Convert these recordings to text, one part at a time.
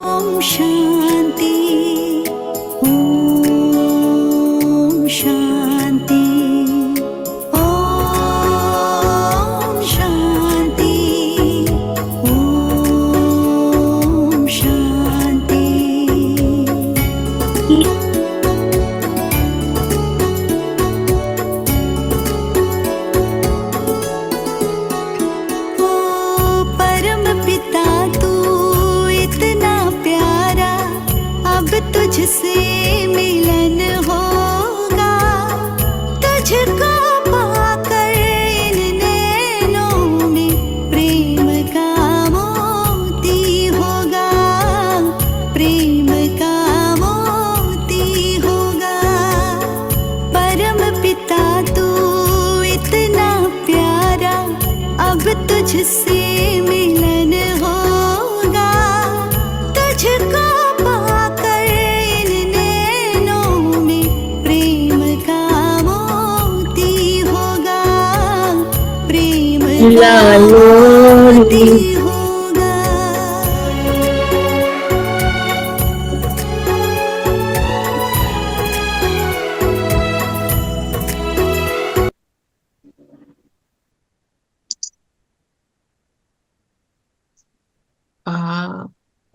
ओम शांति। ओम शांति। ओम शांति। ओम शांति। ओ परम पिता तू इतना प्यारा, अब तुझसे मिलन होगा। तुझको पाकर इन नैनों में प्रेम का मोती होगा। प्रेम का मोती होगा। परम पिता तू इतना प्यारा, अब तुझसे मिलन होगा। तुझको पाकर इन नैनों में प्रेम का मोती होगा। प्रेम का मोती होगा।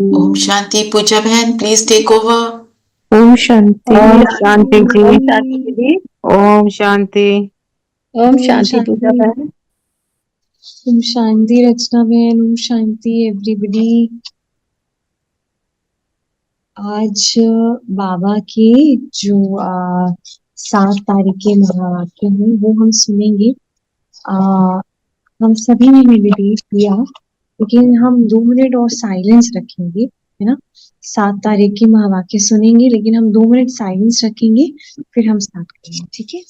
ओम शांति। पूजा बहन प्लीज टेक ओवर। ओम शांति। ओम शांति जी। ओम शांति दीदी। ओम शांति। ओम शांति पूजा बहन। ओम शांति रचना बहन। ओम शांति एवरीबॉडी। आज बाबा के जो 7 तारीख के महावाक्य हैं वो हम सुनेंगे। हम सभी ने मेडिटेट किया, लेकिन हम 2 मिनट और साइलेंस रखेंगे, है ना। 7 तारीख के महावाक्य सुनेंगे, लेकिन हम 2 मिनट साइलेंस रखेंगे, फिर हम स्टार्ट करेंगे, ठीक है।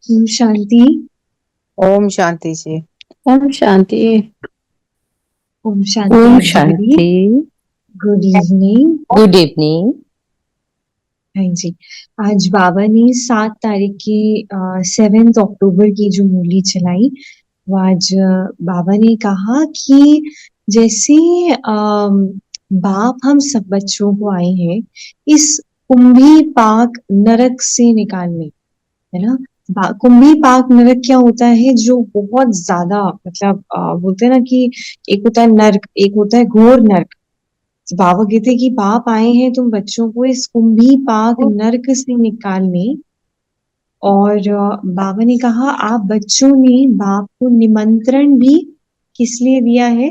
ओम शांति। ओम शांति जी। ओम शांति। ओम शांति ओम everybody। शांति। Good evening. Good evening. हाँ जी। आज बाबा ने 7 तारीख की 7 अक्टूबर की जो मूली चलाई, वो आज बाबा ने कहा कि जैसे बाप हम सब बच्चों को आए हैं इस कुंभी पाक नरक से निकालने, है ना। कुंभी पाक नरक क्या होता है, जो बहुत ज्यादा मतलब बोलते हैं ना कि एक होता है नरक, एक होता है घोर नरक। बाबा कहते कि बाप आए हैं तुम बच्चों को इस कुंभी पाक नरक से निकालने। और बाबा ने कहा आप बच्चों ने बाप को निमंत्रण भी किस लिए दिया है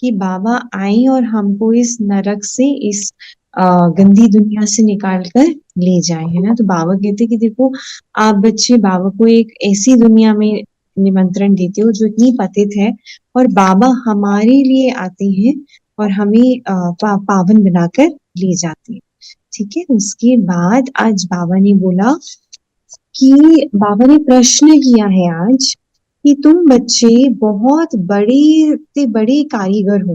कि बाबा आए और हमको इस नरक से, इस गंदी दुनिया से निकाल कर ले जाए, है ना। तो बाबा कहते कि देखो आप बच्चे बाबा को एक ऐसी दुनिया में निमंत्रण देते हो जो इतनी पतित है, और बाबा हमारे लिए आते हैं और हमें पावन बनाकर ले जाते हैं, ठीक है। उसके बाद आज बाबा ने बोला कि बाबा ने प्रश्न किया है आज कि तुम बच्चे बहुत बड़े से बड़े कारीगर हो,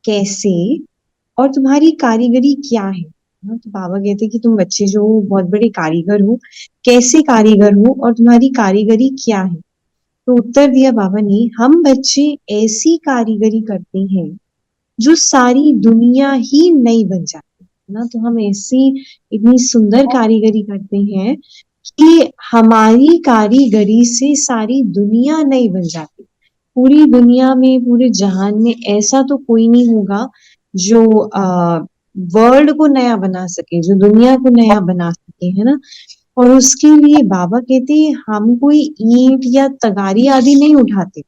कैसे, और तुम्हारी कारीगरी क्या है। तो बाबा कहते कि तुम बच्चे जो हो बहुत बड़े कारीगर हो, कैसे कारीगर हो और तुम्हारी कारीगरी क्या है। तो उत्तर दिया बाबा ने, हम बच्चे ऐसी कारीगरी करते हैं जो सारी दुनिया ही नई बन जाती है ना। तो हम ऐसी इतनी सुंदर कारीगरी करते हैं कि हमारी कारीगरी से सारी दुनिया नई बन जाती। पूरी दुनिया में, पूरे जहान में ऐसा तो कोई नहीं होगा जो वर्ल्ड को नया बना सके, जो दुनिया को नया बना सके, है ना। और उसके लिए बाबा कहते हैं हम कोई ईंट या तगारी आदि नहीं उठाते।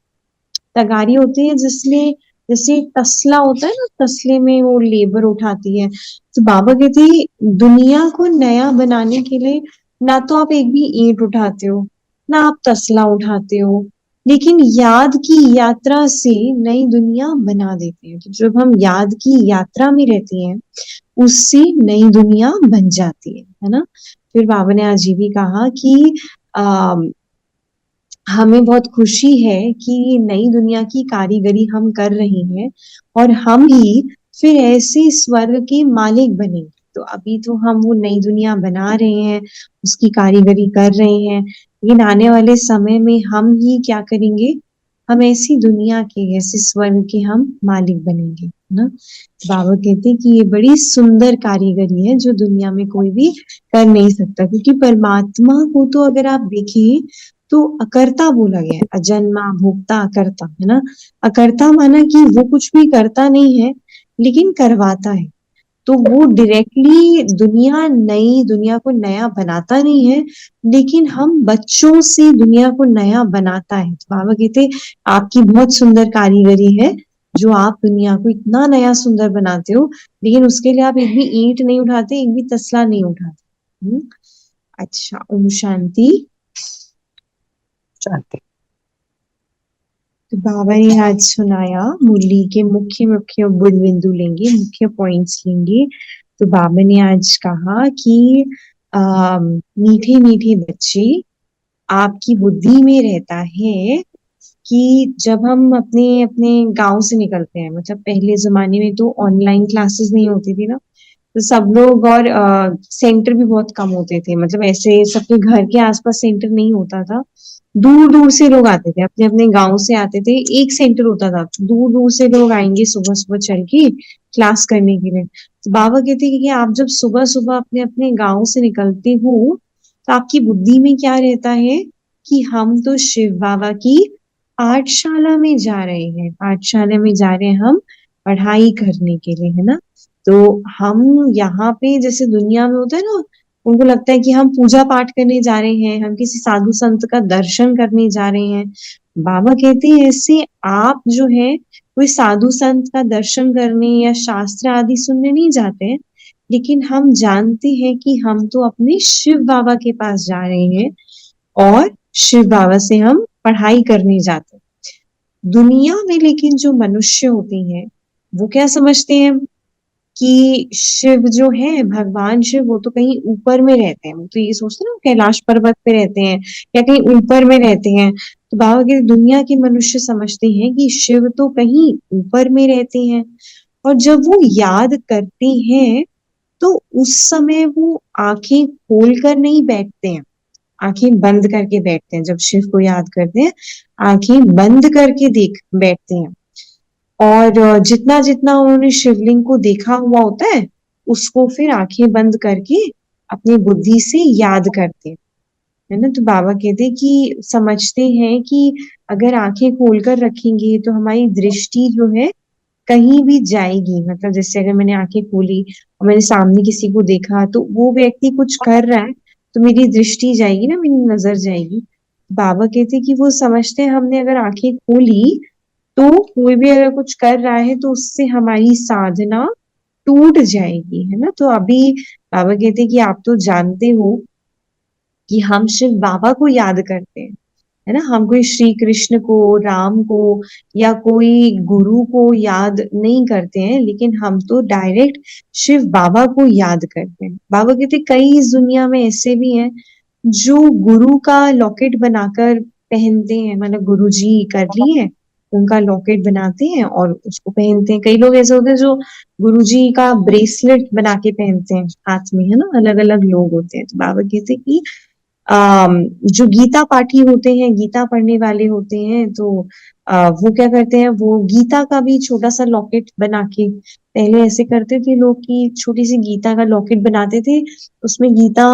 तगारी होती है जिसमें जैसे तसला होता है ना, तसले में वो लेबर उठाती है। तो बाबा कहते हैं दुनिया को नया बनाने के लिए ना तो आप एक भी ईंट उठाते हो, ना आप तसला उठाते हो, लेकिन याद की यात्रा से नई दुनिया बना देते हैं। तो जब हम याद की यात्रा में रहते हैं उससे नई दुनिया बन जाती है ना। फिर बाबा ने आज ये भी कहा कि आ, हमें बहुत खुशी है कि नई दुनिया की कारीगरी हम कर रहे हैं और हम ही फिर ऐसे स्वर्ग के मालिक बनेंगे। तो अभी तो हम वो नई दुनिया बना रहे हैं, उसकी कारीगरी कर रहे हैं, लेकिन आने वाले समय में हम ही क्या करेंगे, हम ऐसी दुनिया के, ऐसे स्वर्ग के हम मालिक बनेंगे, है ना। बाबा कहते हैं कि ये बड़ी सुंदर कारीगरी है जो दुनिया में कोई भी कर नहीं सकता, क्योंकि परमात्मा को तो अगर आप देखें तो अकर्ता बोला गया है, अजन्मा भोक्ता अकर्ता, है ना। अकर्ता माना कि वो कुछ भी करता नहीं है लेकिन करवाता है। तो वो डायरेक्टली नई दुनिया को नया बनाता नहीं है, लेकिन हम बच्चों से दुनिया को नया बनाता है। तो बाबा कहते आपकी बहुत सुंदर कारीगरी है जो आप दुनिया को इतना नया सुंदर बनाते हो, लेकिन उसके लिए आप एक भी ईंट नहीं उठाते, एक भी तसला नहीं उठाते। अच्छा, ओम शांति। शांति। तो बाबा ने आज सुनाया, मुरली के मुख्य मुख्य बिंदु लेंगे, मुख्य पॉइंट्स लेंगे। तो बाबा ने आज कहा कि मीठे मीठे बच्चे, आपकी बुद्धि में रहता है कि जब हम अपने अपने गांव से निकलते हैं, मतलब पहले जमाने में तो ऑनलाइन क्लासेस नहीं होती थी ना, तो सब लोग, और सेंटर भी बहुत कम होते थे, मतलब ऐसे सबके घर के आसपास सेंटर नहीं होता था। दूर दूर से लोग आते थे, अपने अपने गांव से आते थे, एक सेंटर होता था, दूर दूर से लोग आएंगे सुबह सुबह चल के क्लास करने के लिए। तो बाबा कहते हैं कि आप जब सुबह सुबह अपने अपने गांव से निकलते हो तो आपकी बुद्धि में क्या रहता है कि हम तो शिव बाबा की पाठशाला में जा रहे हैं, पाठशाला में जा रहे हैं हम पढ़ाई करने के लिए, है ना। तो हम यहाँ पे जैसे दुनिया में होता है ना, उनको लगता है कि हम पूजा पाठ करने जा रहे हैं, हम किसी साधु संत का दर्शन करने जा रहे हैं। बाबा कहते हैं ऐसे आप जो है कोई साधु संत का दर्शन करने या शास्त्र आदि सुनने नहीं जाते हैं, लेकिन हम जानते हैं कि हम तो अपने शिव बाबा के पास जा रहे हैं और शिव बाबा से हम पढ़ाई करने जाते हैं। दुनिया में लेकिन जो मनुष्य होते हैं वो क्या समझते हैं कि शिव जो है, भगवान शिव, वो तो कहीं ऊपर में रहते हैं, वो तो ये सोचते हैं ना कैलाश पर्वत पे रहते हैं या कहीं ऊपर में रहते हैं। तो बाबा के दुनिया के मनुष्य समझते हैं कि शिव तो कहीं ऊपर में रहते हैं, और जब वो याद करते हैं तो उस समय वो आंखें खोल कर नहीं बैठते हैं, आंखें बंद करके बैठते हैं। जब शिव को याद करते हैं आंखें बंद करके देख बैठते हैं, और जितना जितना उन्होंने शिवलिंग को देखा हुआ होता है उसको फिर आंखें बंद करके अपनी बुद्धि से याद करते हैं, है ना। तो बाबा कहते हैं कि समझते हैं कि अगर आंखें खोलकर रखेंगे तो हमारी दृष्टि जो है कहीं भी जाएगी, मतलब जैसे अगर मैंने आंखें खोली और मैंने सामने किसी को देखा तो वो व्यक्ति कुछ कर रहा है तो मेरी दृष्टि जाएगी ना, मेरी नजर जाएगी। बाबा कहते हैं कि वो समझते हैं हमने अगर आंखें खोली तो कोई भी अगर कुछ कर रहा है तो उससे हमारी साधना टूट जाएगी, है ना। तो अभी बाबा कहते हैं कि आप तो जानते हो कि हम शिव बाबा को याद करते हैं, है ना। हम कोई श्री कृष्ण को, राम को या कोई गुरु को याद नहीं करते हैं, लेकिन हम तो डायरेक्ट शिव बाबा को याद करते हैं। बाबा कहते कई इस दुनिया में ऐसे भी हैं जो गुरु का लॉकेट बनाकर पहनते हैं, मतलब गुरु जी कर लिए उनका लॉकेट बनाते हैं और उसको पहनते हैं। कई लोग ऐसे होते हैं जो गुरु जी का ब्रेसलेट बना के पहनते हैं हाथ में, है ना, अलग अलग लोग होते हैं। तो बाबा कहते हैं कि जो गीता पाठी होते हैं, गीता पढ़ने वाले होते हैं, तो वो क्या करते हैं, वो गीता का भी छोटा सा लॉकेट बना के, पहले ऐसे करते थे लोग कि छोटी सी गीता का लॉकेट बनाते थे, उसमें गीता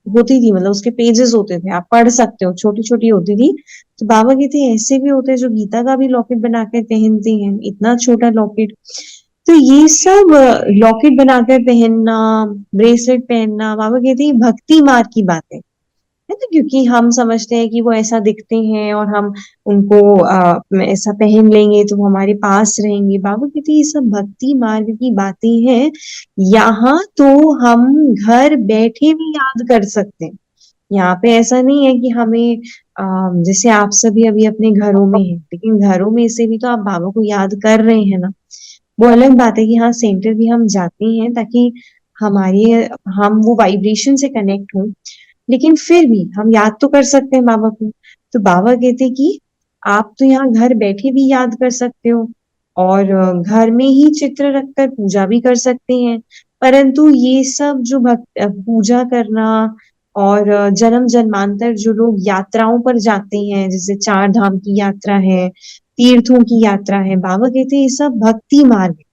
होती थी, मतलब उसके पेजेस होते थे, आप पढ़ सकते हो, छोटी छोटी होती थी। तो बाबा कहते हैं ऐसे भी होते हैं जो गीता का भी लॉकेट बना कर पहनते हैं, इतना छोटा लॉकेट। तो ये सब लॉकेट बनाकर पहनना, ब्रेसलेट पहनना, बाबा कहते हैं भक्ति मार्ग की बात है ना, क्योंकि हम समझते हैं कि वो ऐसा दिखते हैं और हम उनको ऐसा पहन लेंगे तो वो हमारे पास रहेंगे। बाबा कहते हैं ये सब भक्ति मार्ग की बातें हैं, यहाँ तो हम घर बैठे भी याद कर सकते हैं। यहाँ पे ऐसा नहीं है कि हमें जैसे आप सभी अभी अपने घरों में हैं, लेकिन घरों में से भी तो आप बाबा को याद कर रहे हैं ना। वो अलग बात है कि हाँ सेंटर भी हम जाते हैं ताकि हमारे हम वो वाइब्रेशन से कनेक्ट हों, लेकिन फिर भी हम याद तो कर सकते हैं बाबा को। तो बाबा कहते कि आप तो यहाँ घर बैठे भी याद कर सकते हो और घर में ही चित्र रखकर पूजा भी कर सकते हैं। परंतु ये सब जो पूजा करना और जन्म जन्मांतर जो लोग यात्राओं पर जाते हैं, जैसे 4 धाम की यात्रा है, तीर्थों की यात्रा है, बाबा कहते हैं ये सब भक्ति मार्ग है।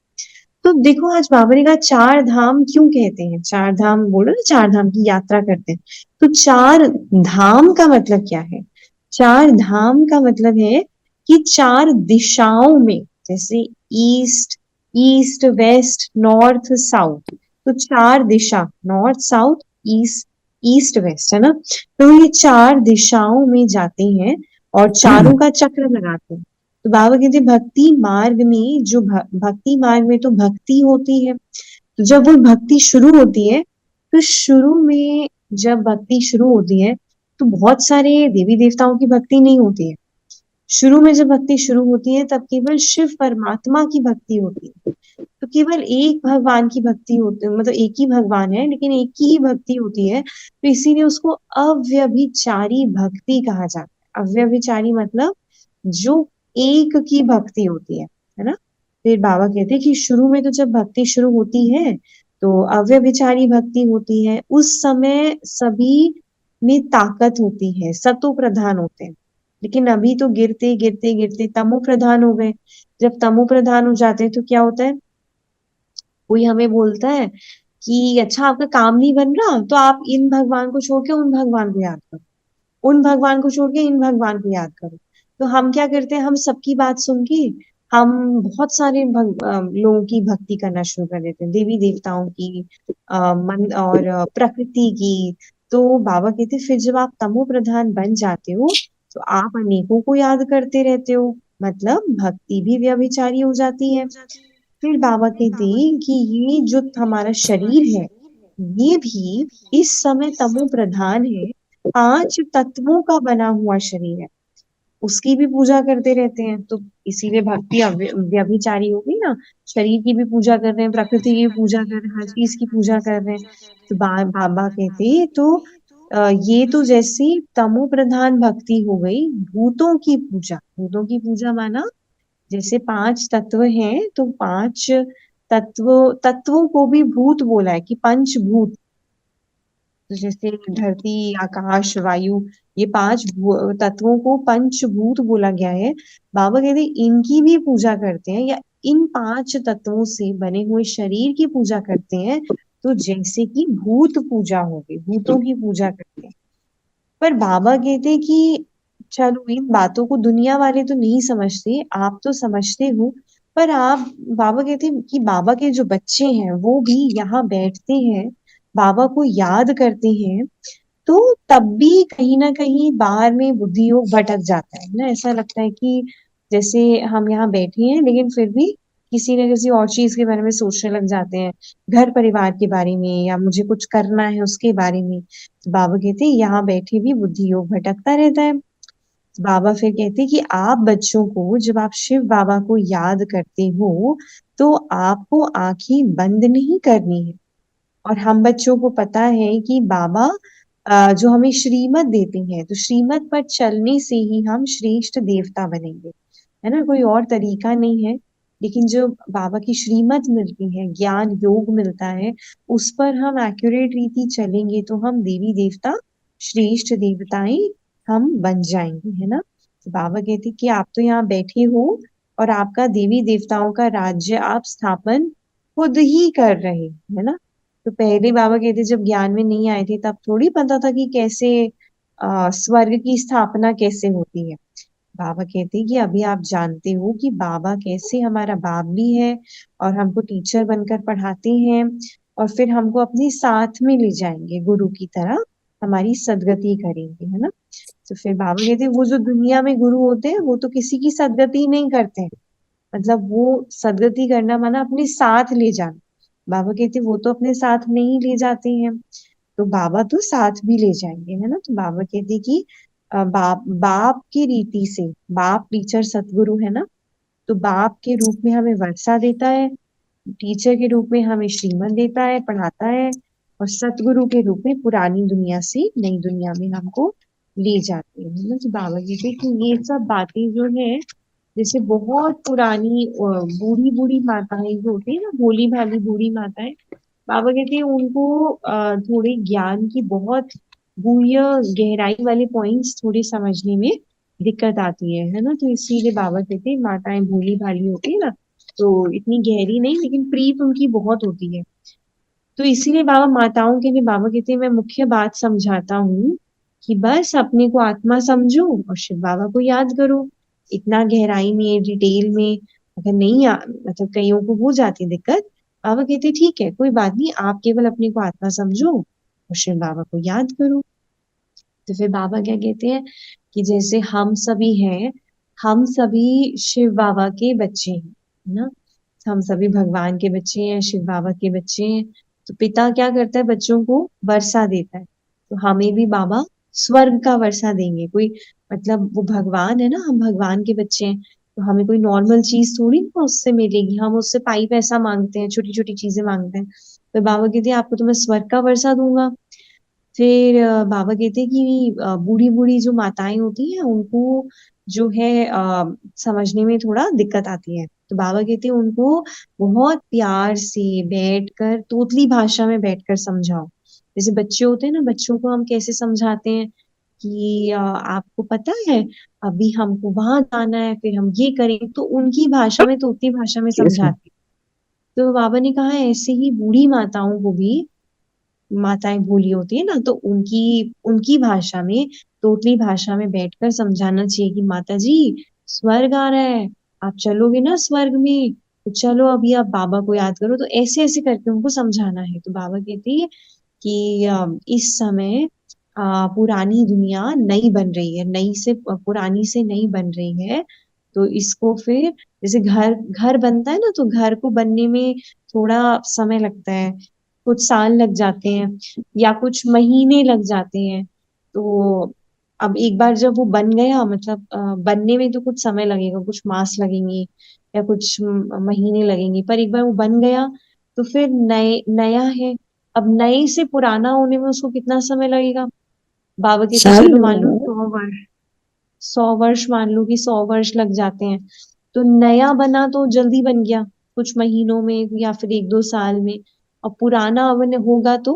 तो देखो आज बाबा ने कहा 4 धाम क्यों कहते हैं? 4 धाम बोलो ना, 4 धाम की यात्रा करते हैं। तो 4 धाम का मतलब क्या है? 4 धाम का मतलब है कि 4 दिशाओं में, जैसे east, east, west, north, south, तो 4 दिशा, north, south, east, east, west, है ना? तो ये 4 दिशाओं में जाते हैं और चारों का चक्र लगाते हैं। तो बाबा कहते हैं भक्ति मार्ग में जो भक्ति मार्ग में तो भक्ति होती है। तो जब वो भक्ति शुरू होती है, तो शुरू में जब भक्ति शुरू होती है तो बहुत सारे देवी देवताओं की भक्ति नहीं होती है। शुरू में जब भक्ति शुरू होती है तब केवल शिव परमात्मा की भक्ति होती है। तो केवल एक भगवान की भक्ति होती है, मतलब एक ही भगवान है लेकिन एक की ही भक्ति होती है, तो इसीलिए उसको अव्यभिचारी भक्ति कहा जाता है। अव्यभिचारी मतलब जो एक की भक्ति होती है ना? फिर बाबा कहते हैं कि शुरू में तो जब भक्ति शुरू होती है तो अव्यभिचारी भक्ति होती है। उस समय सभी में ताकत होती है, सतो प्रधान होते हैं। लेकिन अभी तो गिरते गिरते गिरते तमो प्रधान हो गए। जब तमो प्रधान हो जाते हैं तो क्या होता है, कोई हमें बोलता है कि अच्छा आपका काम नहीं बन रहा तो आप इन भगवान को छोड़ के उन भगवान को याद करो, उन भगवान को छोड़ के इन भगवान को याद करो। तो हम क्या करते हैं, हम सबकी बात सुन के हम बहुत सारे लोगों की भक्ति करना शुरू कर देते हैं, देवी देवताओं की, मन और प्रकृति की। तो बाबा कहते फिर जब आप तमो प्रधान बन जाते हो तो आप अनेकों को याद करते रहते हो, मतलब भक्ति भी व्यभिचारी हो जाती है। फिर बाबा कहते कि ये जो हमारा शरीर है ये भी इस समय तमो प्रधान है, 5 तत्वों का बना हुआ शरीर है, उसकी भी पूजा करते रहते हैं। तो इसीलिए भक्ति व्यभिचारी हो गई ना, शरीर की भी पूजा कर रहे हैं, प्रकृति की भी पूजा कर रहे हैं, हर चीज की पूजा कर रहे हैं। तो बाबा कहते तो ये तो जैसे तमो प्रधान भक्ति हो गई। भूतों की पूजा, भूतों की पूजा माना जैसे 5 तत्व हैं तो 5 तत्वों को भी भूत बोला है कि पंचभूत। तो जैसे धरती, आकाश, वायु, ये 5 तत्वों को पंचभूत बोला गया है। बाबा कहते इनकी भी पूजा करते हैं, या इन 5 तत्वों से बने हुए शरीर की पूजा करते हैं। तो जैसे कि भूत पूजा हो गई, भूतों की पूजा करते हैं। पर बाबा कहते कि चलो इन बातों को दुनिया वाले तो नहीं समझते, आप तो समझते हो। पर आप, बाबा कहते हैं कि बाबा के जो बच्चे हैं वो भी यहाँ बैठते हैं, बाबा को याद करते हैं, तो तब भी कहीं ना कहीं बाहर में बुद्धि योग भटक जाता है ना। ऐसा लगता है कि जैसे हम यहाँ बैठे हैं लेकिन फिर भी किसी न किसी और चीज के बारे में सोचने लग जाते हैं, घर परिवार के बारे में या मुझे कुछ करना है उसके बारे में। तो बाबा कहते हैं यहाँ बैठे भी बुद्धि योग भटकता रहता है। बाबा फिर कहते हैं कि आप बच्चों को, जब आप शिव बाबा को याद करते हो तो आपको आंखें बंद नहीं करनी है। और हम बच्चों को पता है कि बाबा जो हमें श्रीमत देते हैं, तो श्रीमत पर चलने से ही हम श्रेष्ठ देवता बनेंगे, है ना? कोई और तरीका नहीं है। लेकिन जो बाबा की श्रीमत मिलती है, ज्ञान योग मिलता है, उस पर हम एक्यूरेट रीति चलेंगे तो हम देवी देवता, श्रेष्ठ देवताएं हम बन जाएंगे, है ना? तो बाबा कहते कि आप तो यहाँ बैठे हो और आपका देवी देवताओं का राज्य आप स्थापन खुद ही कर रहे, है ना? तो पहले बाबा कहते जब ज्ञान में नहीं आए थे तब थोड़ी पता था कि कैसे स्वर्ग की स्थापना कैसे होती है। बाबा कहते हैं कि अभी आप जानते हो कि बाबा कैसे हमारा बाप भी है और हमको टीचर बनकर पढ़ाते हैं और फिर हमको अपने साथ में ले जाएंगे, गुरु की तरह हमारी सदगति करेंगे, है ना? तो फिर बाबा कहते हैं वो जो दुनिया में गुरु होते हैं वो तो किसी की सदगति नहीं करते हैं, मतलब वो सदगति करना माना अपने साथ ले जाना। बाबा कहते वो तो अपने साथ नहीं ले जाते हैं, तो बाबा तो साथ भी ले जाएंगे, है ना? तो बाबा कहते कि बाप की रीति से, बाप टीचर सतगुरु है ना, तो बाप के रूप में हमें वर्षा देता है, टीचर के रूप में हमें श्रीमत देता है, पढ़ाता है, और सतगुरु के रूप में पुरानी दुनिया से नई दुनिया में हमको ले जाते हैं, है ना। तो बाबा कहते हैं कि ये सब बातें जो है, जैसे बहुत पुरानी बूढ़ी बूढ़ी माताएं जो होती है ना, भोली भाली बूढ़ी माताएं, बाबा कहते हैं उनको थोड़े ज्ञान की बहुत गूढ़ गहराई वाले पॉइंट्स थोड़े समझने में दिक्कत आती है ना। तो इसीलिए बाबा कहते हैं माताएं भोली भाली होती है ना, तो इतनी गहरी नहीं, लेकिन प्रीत उनकी बहुत होती है। तो इसीलिए बाबा माताओं के लिए बाबा कहते हैं मैं मुख्य बात समझाता हूँ कि बस अपने को आत्मा समझो और शिव बाबा को याद करो। इतना गहराई में डिटेल में अगर नहीं मतलब कईयों को हो जाती है दिक्कत, बाबा कहते हैं ठीक है, कोई बात नहीं, आप केवल अपने को आत्मा समझो और शिव बाबा को याद करो। तो फिर बाबा क्या कहते हैं कि जैसे हम सभी हैं, हम सभी शिव बाबा के बच्चे हैं, है ना। हम सभी भगवान के बच्चे हैं, शिव बाबा के बच्चे हैं। तो पिता क्या करता है, बच्चों को वर्षा देता है, तो हमें भी बाबा स्वर्ग का वर्षा देंगे। कोई मतलब वो भगवान है ना, हम भगवान के बच्चे हैं, तो हमें कोई नॉर्मल चीज थोड़ी ना उससे मिलेगी। हम उससे पाई पैसा मांगते हैं, छोटी छोटी चीजें मांगते हैं, तो बाबा कहते हैं आपको तो मैं स्वर्ग का वर्षा दूंगा। फिर बाबा कहते हैं कि बूढ़ी बूढ़ी जो माताएं होती हैं उनको जो है समझने में थोड़ा दिक्कत आती है, तो बाबा कहते हैं उनको बहुत प्यार से बैठकर तोतली भाषा में बैठकर समझाओ। जैसे बच्चे होते हैं ना, बच्चों को हम कैसे समझाते हैं कि आपको पता है अभी हमको वहां जाना है, फिर हम ये करेंगे, तो उनकी भाषा में, तोतली भाषा में समझाते हैं। तो बाबा ने कहा ऐसे ही बूढ़ी माताओं को भी, माताएं भोली होती है ना, तो उनकी उनकी भाषा में, तोतली भाषा में बैठकर समझाना चाहिए कि माता जी स्वर्ग आ रहा है, आप चलोगे ना स्वर्ग में, तो चलो अभी आप बाबा को याद करो। तो ऐसे ऐसे करके उनको समझाना है। तो बाबा कहते हैं कि इस समय पुरानी दुनिया नई बन रही है, नई से पुरानी से नई बन रही है। तो इसको फिर जैसे घर घर बनता है ना, तो घर को बनने में थोड़ा समय लगता है, कुछ साल लग जाते हैं या कुछ महीने लग जाते हैं। तो अब एक बार जब वो बन गया, मतलब बनने में तो कुछ समय लगेगा, कुछ मास लगेंगे या कुछ महीने लगेंगे, पर एक बार वो बन गया तो फिर नए नया है। अब नए से पुराना होने में उसको कितना समय लगेगा, बाबा कहते साल चलो मान लो लगेंगे। 100 वर्ष, 100 वर्ष मान लो कि 100 वर्ष लग जाते हैं। तो नया बना तो जल्दी बन गया, कुछ महीनों में या फिर 1-2 साल में। और पुराना अवन होगा तो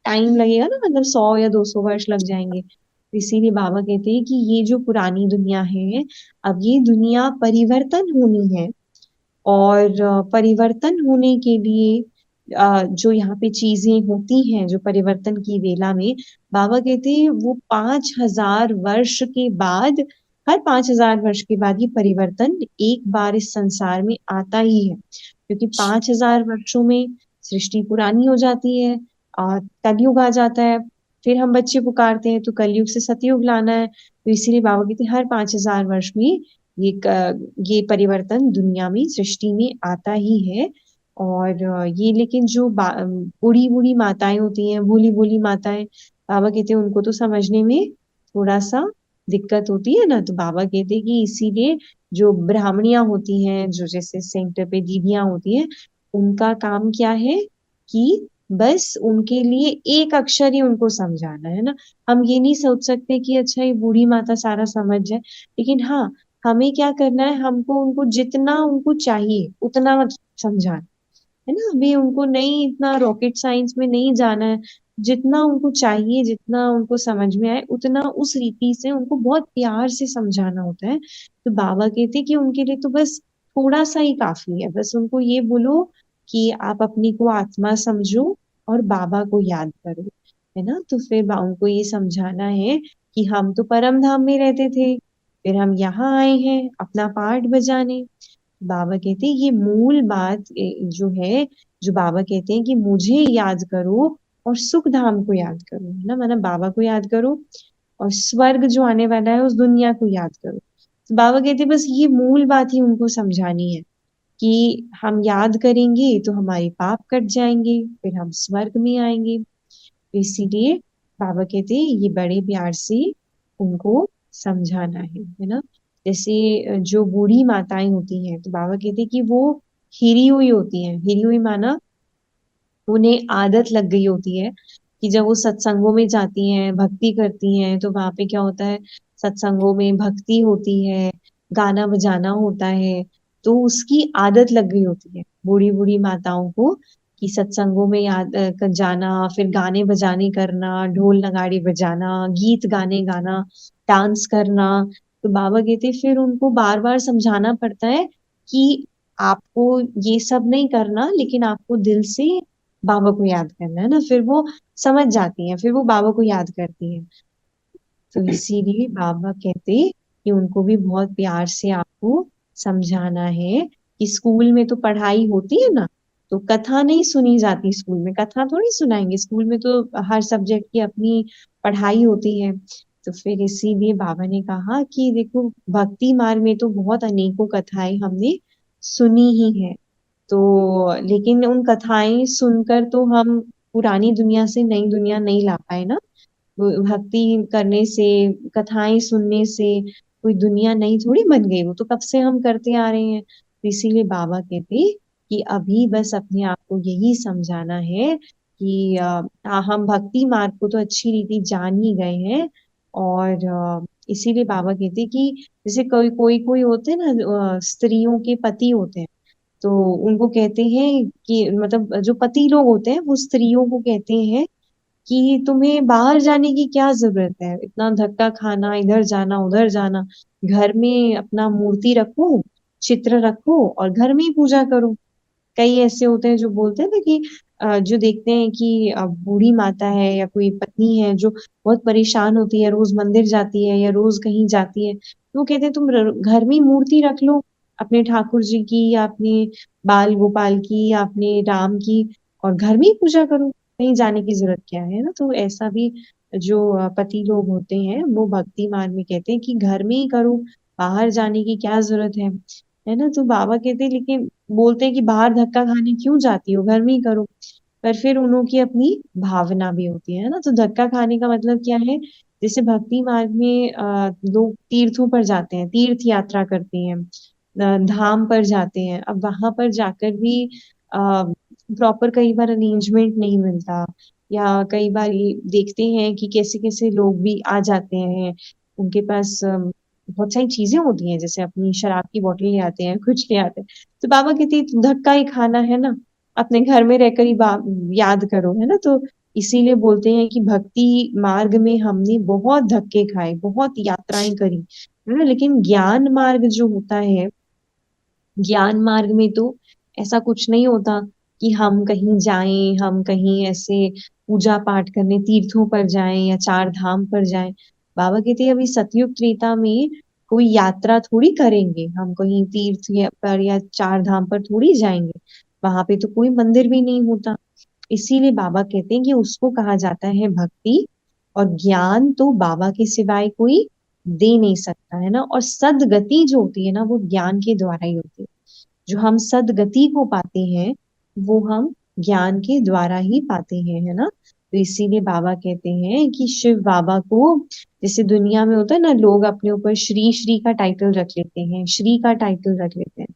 टाइम लगेगा ना, मतलब 100 या 200 वर्ष लग जाएंगे। तो इसीलिए बाबा कहते हैं कि ये जो पुरानी दुनिया है, अब ये दुनिया परिवर्तन होनी है। और परिवर्तन होने के लिए जो यहाँ पे चीजें होती हैं, जो परिवर्तन की वेला में, बाबा कहते हैं वो 5000 वर्ष के बाद, हर 5000 वर्ष के बाद ये परिवर्तन एक बार इस संसार में आता ही है। क्योंकि 5000 वर्षों में सृष्टि पुरानी हो जाती है और कलयुग आ जाता है। फिर हम बच्चे पुकारते हैं तो कलयुग से सतयुग लाना है। तो इसीलिए बाबा कहते हैं हर 5000 वर्ष में ये परिवर्तन दुनिया में, सृष्टि में आता ही है। और ये लेकिन जो बूढ़ी बूढ़ी माताएं होती हैं, भोली भोली माताएं, बाबा कहते हैं उनको तो समझने में थोड़ा सा दिक्कत होती है ना। तो बाबा कहते हैं कि इसीलिए जो ब्राह्मणियां होती हैं, जो जैसे सेंटर पे दीदियां होती हैं, उनका काम क्या है कि बस उनके लिए एक अक्षर ही उनको समझाना है ना। हम ये नहीं सोच सकते कि अच्छा ये बूढ़ी माता सारा समझ जाए, लेकिन हाँ, हमें क्या करना है, हमको उनको जितना उनको चाहिए उतना समझाना है ना। अभी उनको नहीं, इतना रॉकेट साइंस में नहीं जाना है, जितना उनको चाहिए, जितना उनको समझ में आए उतना उस रीति से उनको बहुत प्यार से समझाना होता है। तो बाबा कहते हैं कि उनके लिए तो बस थोड़ा सा ही काफी है, बस उनको ये बोलो कि आप अपनी को आत्मा समझो और बाबा को याद करो, है ना। तो फिर उनको ये समझाना है कि हम तो परम धाम में रहते थे, फिर हम यहाँ आए हैं अपना पार्ट बजाने। बाबा कहते हैं ये मूल बात जो है, जो बाबा कहते हैं कि मुझे याद करो और सुख धाम को याद करो, है ना, मतलब बाबा को याद करो और स्वर्ग जो आने वाला है उस दुनिया को याद करो। तो बाबा कहते हैं बस ये मूल बात ही उनको समझानी है कि हम याद करेंगे तो हमारे पाप कट जाएंगे, फिर हम स्वर्ग में आएंगे। तो इसीलिए बाबा कहते हैं ये बड़े प्यार से उनको समझाना है ना। जैसे जो बूढ़ी माताएं होती हैं, तो बाबा कहते हैं कि वो हिरी हुई होती हैं। हिरी हुई माना उन्हें आदत लग गई होती है कि जब वो सत्संगों में जाती हैं, भक्ति करती हैं, तो वहां पे क्या होता है, सत्संगों में भक्ति होती है, गाना बजाना होता है, तो उसकी आदत लग गई होती है बूढ़ी बूढ़ी माताओं को कि सत्संगों में जाना, फिर गाने बजाने करना, ढोल नगाड़े बजाना, गीत गाने गाना, डांस करना। तो बाबा कहते फिर उनको बार बार समझाना पड़ता है कि आपको ये सब नहीं करना, लेकिन आपको दिल से बाबा को याद करना है ना। फिर वो समझ जाती हैं, फिर वो बाबा को याद करती हैं। तो इसीलिए बाबा कहते कि उनको भी बहुत प्यार से आपको समझाना है कि स्कूल में तो पढ़ाई होती है ना, तो कथा नहीं सुनी जाती स्कूल में, कथा थोड़ी सुनाएंगे स्कूल में, तो हर सब्जेक्ट की अपनी पढ़ाई होती है। तो फिर इसीलिए बाबा ने कहा कि देखो भक्ति मार्ग में तो बहुत अनेकों कथाएं हमने सुनी ही है, तो लेकिन उन कथाएं सुनकर तो हम पुरानी दुनिया से नई दुनिया नहीं ला पाए ना। वो भक्ति करने से, कथाएं सुनने से कोई दुनिया नई थोड़ी बन गई, वो तो कब से हम करते आ रहे हैं। तो इसीलिए बाबा कहते कि अभी बस अपने आप को यही समझाना है कि हम भक्ति मार्ग को तो अच्छी रीति जान ही गए हैं। और इसीलिए बाबा कहते कि जैसे कोई कोई कोई होते हैं ना, स्त्रियों के पति होते हैं, तो उनको कहते हैं कि मतलब जो पति लोग होते हैं वो स्त्रियों को कहते हैं कि तुम्हें बाहर जाने की क्या जरूरत है, इतना धक्का खाना, इधर जाना उधर जाना, घर में अपना मूर्ति रखो, चित्र रखो और घर में ही पूजा करो। कई ऐसे होते हैं जो बोलते हैं ना कि जो देखते हैं कि बूढ़ी माता है या कोई पत्नी है जो बहुत परेशान होती है, रोज मंदिर जाती है या रोज कहीं जाती है, तो वो कहते हैं तुम घर में ही मूर्ति रख लो, अपने ठाकुर जी की या अपने बाल गोपाल की या अपने राम की, और घर में ही पूजा करो, कहीं जाने की जरूरत क्या है ना। तो ऐसा भी जो पति लोग होते हैं वो भक्ति मार्ग में कहते हैं कि घर में ही करो, बाहर जाने की क्या जरूरत है ना। तो बाबा कहते हैं लेकिन बोलते हैं कि बाहर धक्का खाने क्यों जाती हो, घर में ही करो। पर फिर उन्हों की अपनी भावना भी होती है ना। तो धक्का खाने का मतलब क्या है, जैसे भक्ति मार्ग में लोग तीर्थों पर जाते हैं, तीर्थ यात्रा करते हैं, धाम पर जाते हैं। अब वहां पर जाकर भी प्रॉपर कई बार अरेंजमेंट नहीं मिलता, या कई बार ये देखते हैं कि कैसे कैसे लोग भी आ जाते हैं, उनके पास बहुत सारी चीजें होती हैं, जैसे अपनी शराब की बोतल ले आते हैं, कुछ ले आते हैं। तो बाबा कहते हैं धक्का ही खाना है ना, अपने घर में रहकर ही याद करो, है ना। तो इसीलिए बोलते हैं कि भक्ति मार्ग में हमने बहुत धक्के खाए, बहुत यात्राएं करी, है ना। लेकिन ज्ञान मार्ग जो होता है, ज्ञान मार्ग में तो ऐसा कुछ नहीं होता कि हम कहीं जाएं, हम कहीं ऐसे पूजा पाठ करने तीर्थों पर जाएं या चार धाम पर जाएं। बाबा कहते हैं अभी सतयुग त्रेता में कोई यात्रा थोड़ी करेंगे, हम कहीं तीर्थ पर या चार धाम पर थोड़ी जाएंगे, वहां पे तो कोई मंदिर भी नहीं होता। इसीलिए बाबा कहते हैं कि उसको कहा जाता है भक्ति, और ज्ञान तो बाबा के सिवाय कोई दे नहीं सकता, है ना। और सदगति जो होती है ना वो ज्ञान के द्वारा ही होती है। जो हम सदगति को पाते हैं वो हम ज्ञान के द्वारा ही पाते हैं, है ना। तो इसीलिए बाबा कहते हैं कि शिव बाबा को, जैसे दुनिया में होता है ना, लोग अपने ऊपर श्री श्री का टाइटल रख लेते हैं, श्री का टाइटल रख लेते हैं।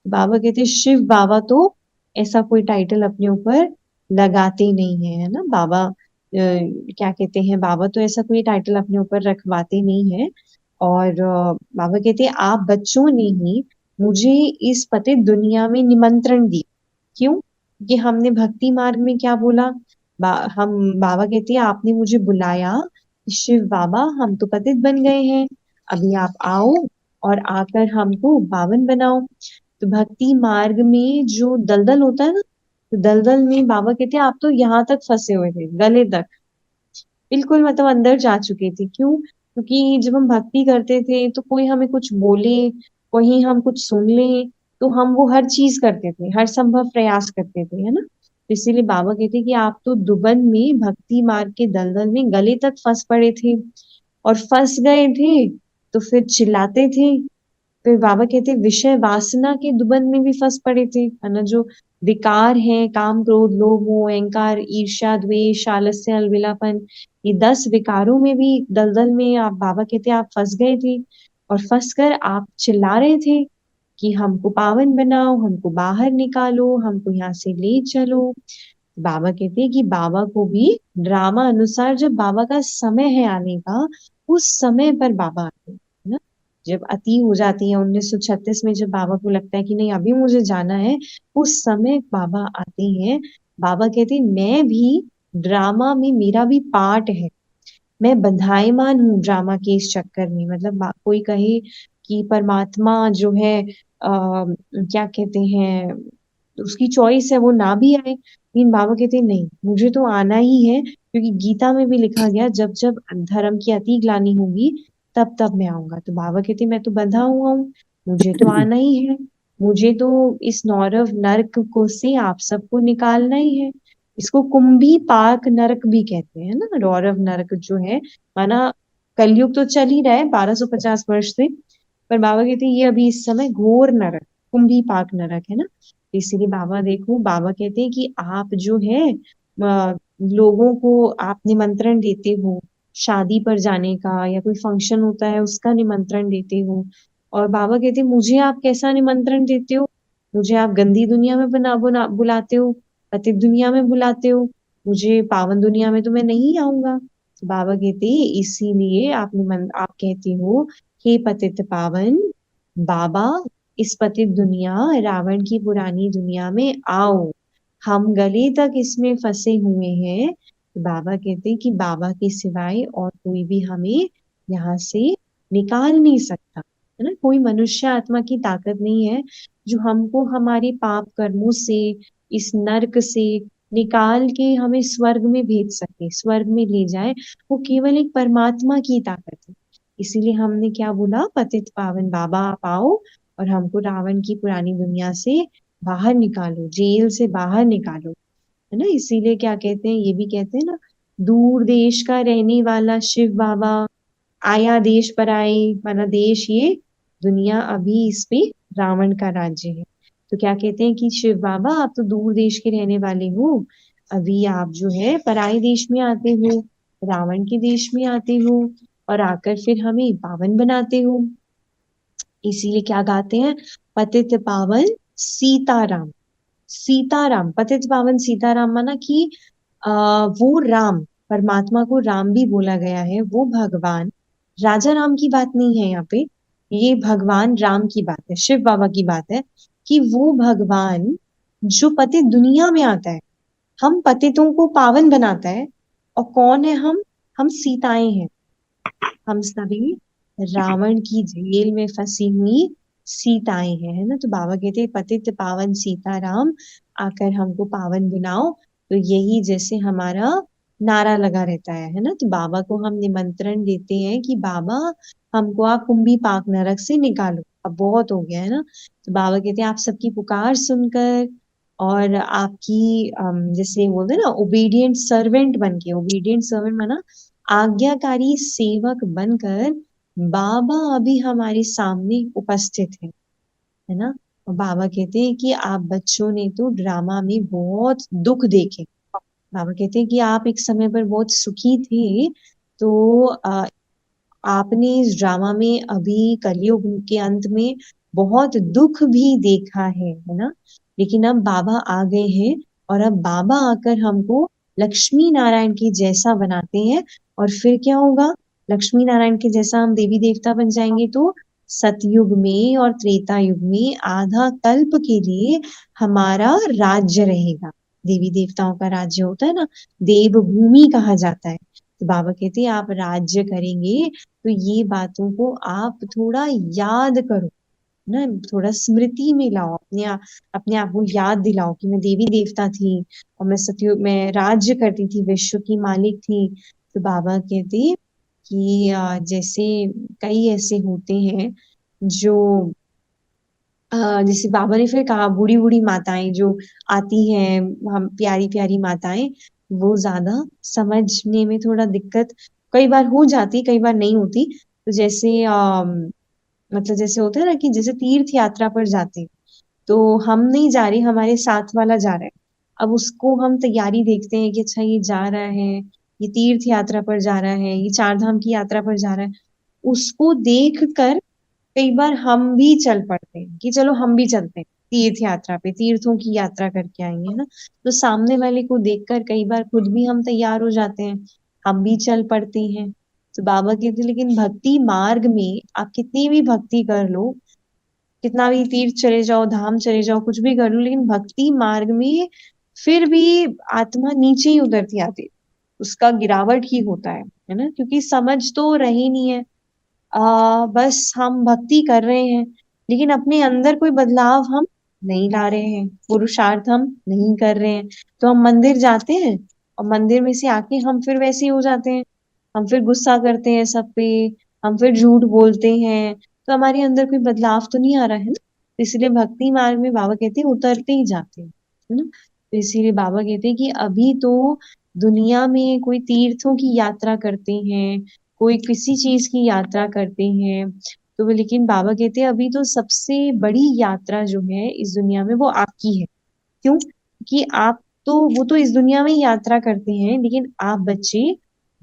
बाबा कहते हैं शिव बाबा तो ऐसा कोई टाइटल अपने ऊपर लगाते नहीं है, है ना। बाबा क्या कहते हैं, बाबा तो ऐसा कोई टाइटल अपने ऊपर रखवाते नहीं है। और बाबा कहते हैं आप बच्चों ने ही मुझे इस पतित दुनिया में निमंत्रण दिया। क्यों? कि हमने भक्ति मार्ग में क्या बोला, हम बाबा कहते हैं आपने मुझे बुलाया, शिव बाबा हम तो पतित बन गए हैं, अभी आप आओ और आकर हमको पावन बनाओ। तो भक्ति मार्ग में जो दलदल होता है ना, तो दलदल में बाबा कहते हैं आप तो यहाँ तक फंसे हुए थे, गले तक बिल्कुल, मतलब अंदर जा चुके थे। क्यों? क्योंकि जब हम भक्ति करते थे तो कोई हमें कुछ बोले, कोई हम कुछ सुन ले, तो हम वो हर चीज करते थे, हर संभव प्रयास करते थे, है ना। तो इसीलिए बाबा कहते कि आप तो दुबन में भक्ति मार्ग के दलदल में गले तक फंस पड़े थे, और फंस गए थे तो फिर चिल्लाते थे। फिर बाबा कहते विषय वासना के दुबन में भी फंस पड़े थे, है ना। जो विकार हैं, काम क्रोध लोभ मोह अहंकार ईर्ष्या द्वेष आलस्य अलविलापन, ये 10 विकारों में भी दलदल में आप, बाबा कहते आप फंस गए थे। और फंस कर आप चिल्ला रहे थे कि हमको पावन बनाओ, हमको बाहर निकालो, हमको यहाँ से ले चलो। बाबा कहते हैं कि बाबा को भी ड्रामा अनुसार जब बाबा का समय है आने का, उस समय पर बाबा आते हैं, है ना। जब अति हो जाती है 1936 में, जब बाबा को लगता है कि नहीं अभी मुझे जाना है, उस समय बाबा आते हैं। बाबा कहते हैं मैं भी ड्रामा में, मेरा भी पार्ट है, मैं बंधायमान हूँ ड्रामा के इस चक्कर में। मतलब कोई कहे कि परमात्मा जो है क्या कहते हैं, उसकी चॉइस है वो ना भी आए, लेकिन बाबा कहते हैं नहीं मुझे तो आना ही है, क्योंकि गीता में भी लिखा गया जब जब धर्म की अति ग्लानि होगी तब तब मैं आऊंगा। तो बाबा कहते मैं तो बंधा हुआ हूँ, मुझे तो आना ही है, मुझे तो इस नौरव नरक को से आप सबको निकालना ही है। इसको कुंभी पाक नरक भी कहते हैं ना, रौरव नरक जो है, माना कलयुग तो चल ही रहा है 1250 वर्ष से, पर बाबा कहते हैं ये अभी इस समय घोर नरक, कुंभी पाक नरक है ना। इसीलिए बाबा देखो, बाबा कहते हैं कि आप जो है लोगों को आप निमंत्रण देते हो, शादी पर जाने का या कोई फंक्शन होता है उसका निमंत्रण देते हो, और बाबा कहते हैं मुझे आप कैसा निमंत्रण देते हो, मुझे आप गंदी दुनिया में बुलाते हो, पतित दुनिया में बुलाते हो, मुझे पावन दुनिया में तो मैं नहीं आऊंगा। तो बाबा कहते हैं इसीलिए आप कहते हो हे पतित पावन बाबा, इस पतित दुनिया रावण की पुरानी दुनिया में आओ, हम गले तक इसमें फंसे हुए हैं। तो बाबा कहते हैं कि बाबा के सिवाय और कोई भी हमें यहाँ से निकाल नहीं सकता, है ना। कोई मनुष्य आत्मा की ताकत नहीं है जो हमको हमारे पाप कर्मों से, इस नर्क से निकाल के हमें स्वर्ग में भेज सके, स्वर्ग में ले जाए। वो केवल एक परमात्मा की ताकत है। इसीलिए हमने क्या बोला, पतित पावन बाबा आप आओ और हमको रावण की पुरानी दुनिया से बाहर निकालो, जेल से बाहर निकालो, है ना। इसीलिए क्या कहते हैं, ये भी कहते हैं ना, दूर देश का रहने वाला शिव बाबा आया देश पर आए, माना देश ये दुनिया अभी इस पे रावण का राज्य है। तो क्या कहते हैं कि शिव बाबा आप तो दूर देश के रहने वाले हो, अभी आप जो है पराये देश में आते हो, रावण के देश में आते हो, और आकर फिर हमें पावन बनाते हो। इसीलिए क्या गाते हैं, पतित पावन सीताराम, सीताराम, पतित पावन सीताराम, माना कि वो राम, परमात्मा को राम भी बोला गया है, वो भगवान, राजा राम की बात नहीं है यहाँ पे, ये भगवान राम की बात है, शिव बाबा की बात है, कि वो भगवान जो पतित दुनिया में आता है, हम पतितों को पावन बनाता है। और कौन है हम सीताएं हैं, हम सभी रावण की जेल में फंसी हुई सीताएं हैं, है ना। तो बाबा कहते हैं पतित पावन सीताराम आकर हमको पावन बनाओ। तो यही जैसे हमारा नारा लगा रहता है ना। तो बाबा को हम निमंत्रण देते हैं कि बाबा हमको आप कुंभी पाक नरक से निकालो, अब बहुत हो गया है ना। तो बाबा कहते हैं आप सबकी पुकार सुनकर और आपकी जैसे बोलते हैं ना ओबीडियंट सर्वेंट बन के, ओबीडियंट सर्वेंट माना आज्ञाकारी सेवक बनकर बाबा अभी हमारे सामने उपस्थित है ना। और बाबा कहते हैं कि आप बच्चों ने तो ड्रामा में बहुत दुख देखे, बाबा कहते हैं कि आप एक समय पर बहुत सुखी थे, तो आपने इस ड्रामा में अभी कलयुग के अंत में बहुत दुख भी देखा है ना। लेकिन अब बाबा आ गए हैं और अब बाबा आकर हमको लक्ष्मी नारायण के जैसा बनाते हैं। और फिर क्या होगा, लक्ष्मी नारायण के जैसा हम देवी देवता बन जाएंगे तो सतयुग में और त्रेता युग में आधा कल्प के लिए हमारा राज्य रहेगा। देवी देवताओं का राज्य होता है ना, देवभूमि कहा जाता है। तो बाबा कहते हैं आप राज्य करेंगे तो ये बातों को आप थोड़ा याद करो ना, थोड़ा स्मृति में लाओ, अपने आप को याद दिलाओ कि मैं देवी देवता थी और मैं सतयुग में राज्य करती थी, विश्व की मालिक थी। तो बाबा कहते कि जैसे कई ऐसे होते हैं जो जैसे बाबा ने फिर कहा बूढ़ी बूढ़ी माताएं जो आती हैं, हम प्यारी प्यारी माताएं, वो ज्यादा समझने में थोड़ा दिक्कत कई बार हो जाती, कई बार नहीं होती। तो जैसे मतलब जैसे होता है ना कि जैसे तीर्थ यात्रा पर जाते, तो हम नहीं जा रहे, हमारे साथ वाला जा रहा है, अब उसको हम तैयारी देखते हैं कि अच्छा ये जा रहा है, ये तीर्थ यात्रा पर जा रहा है, ये चार धाम की यात्रा पर जा रहा है, उसको देख कर कई बार हम भी चल पड़ते हैं कि चलो हम भी चलते हैं तीर्थ यात्रा पे, तीर्थों की यात्रा करके आएंगे, है ना। तो सामने वाले को देखकर कई बार खुद भी हम तैयार हो जाते हैं, हम भी चल पड़ते हैं। तो बाबा कहते हैं, लेकिन भक्ति मार्ग में आप कितनी भी भक्ति कर लो, कितना भी तीर्थ चले जाओ, धाम चले जाओ, कुछ भी कर लो, लेकिन भक्ति मार्ग में फिर भी आत्मा नीचे ही उतरती आती है, उसका गिरावट ही होता है ना। क्योंकि समझ तो रही नहीं है, बस हम भक्ति कर रहे हैं, लेकिन अपने अंदर कोई बदलाव हम नहीं ला रहे हैं, पुरुषार्थ हम नहीं कर रहे हैं। तो हम मंदिर जाते हैं और मंदिर में से आके हम फिर वैसे ही हो जाते हैं, हम फिर गुस्सा करते हैं सब पे, हम फिर झूठ बोलते हैं। तो हमारे अंदर कोई बदलाव तो नहीं आ रहा है ना। तो इसलिए भक्ति मार्ग में बाबा कहते हैं उतरते ही जाते हैं, है ना। तो इसीलिए बाबा कहते हैं कि अभी तो दुनिया में कोई तीर्थों की यात्रा करते हैं, कोई किसी चीज की यात्रा करते हैं, तो वो, लेकिन बाबा कहते हैं अभी तो सबसे बड़ी यात्रा जो है इस दुनिया में वो आपकी है। क्यों? कि आप तो, वो तो इस दुनिया में ही यात्रा करते हैं, लेकिन आप बच्चे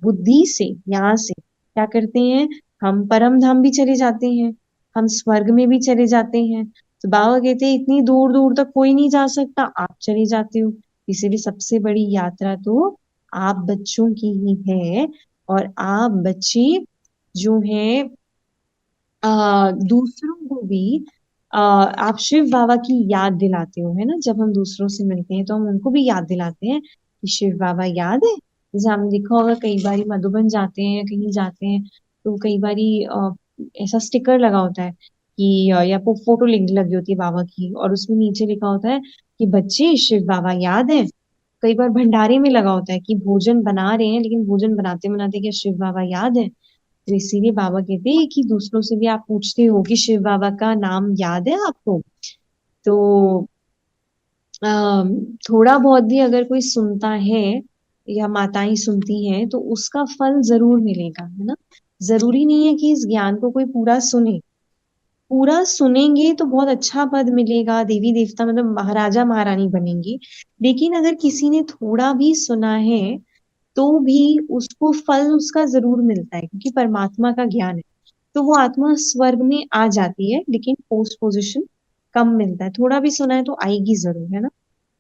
बुद्धि से यहाँ से क्या करते हैं, हम परम धाम भी चले जाते हैं, हम स्वर्ग में भी चले जाते हैं। तो बाबा कहते हैं इतनी दूर दूर तक कोई नहीं जा सकता, आप चले जाते हो। इसीलिए सबसे बड़ी यात्रा तो आप बच्चों की ही है। और आप बच्चे जो हैं दूसरों को भी आप शिव बाबा की याद दिलाते हो, है ना। जब हम दूसरों से मिलते हैं तो हम उनको भी याद दिलाते हैं कि शिव बाबा याद है। जैसे हमने देखा होगा कई बारी मधुबन जाते हैं, कहीं जाते हैं, तो कई बारी ऐसा स्टिकर लगा होता है कि या फोटो लिंक लगी होती है बाबा की, और उसमें नीचे लिखा होता है कि बच्चे शिव बाबा याद है। कई बार भंडारे में लगा होता है कि भोजन बना रहे हैं, लेकिन भोजन बनाते बनाते क्या शिव बाबा याद है। तो इसीलिए बाबा कहते हैं कि दूसरों से भी आप पूछते हो कि शिव बाबा का नाम याद है आपको। तो थोड़ा बहुत भी अगर कोई सुनता है या माताएं सुनती हैं तो उसका फल जरूर मिलेगा, है ना। जरूरी नहीं है कि इस ज्ञान को कोई पूरा सुने, पूरा सुनेंगे तो बहुत अच्छा पद मिलेगा, देवी देवता मतलब महाराजा महारानी बनेंगे। लेकिन अगर किसी ने थोड़ा भी सुना है तो भी उसको फल उसका जरूर मिलता है, क्योंकि परमात्मा का ज्ञान है। तो वो आत्मा स्वर्ग में आ जाती है, लेकिन पोस्ट पोजीशन कम मिलता है। थोड़ा भी सुना है तो आएगी जरूर, है ना।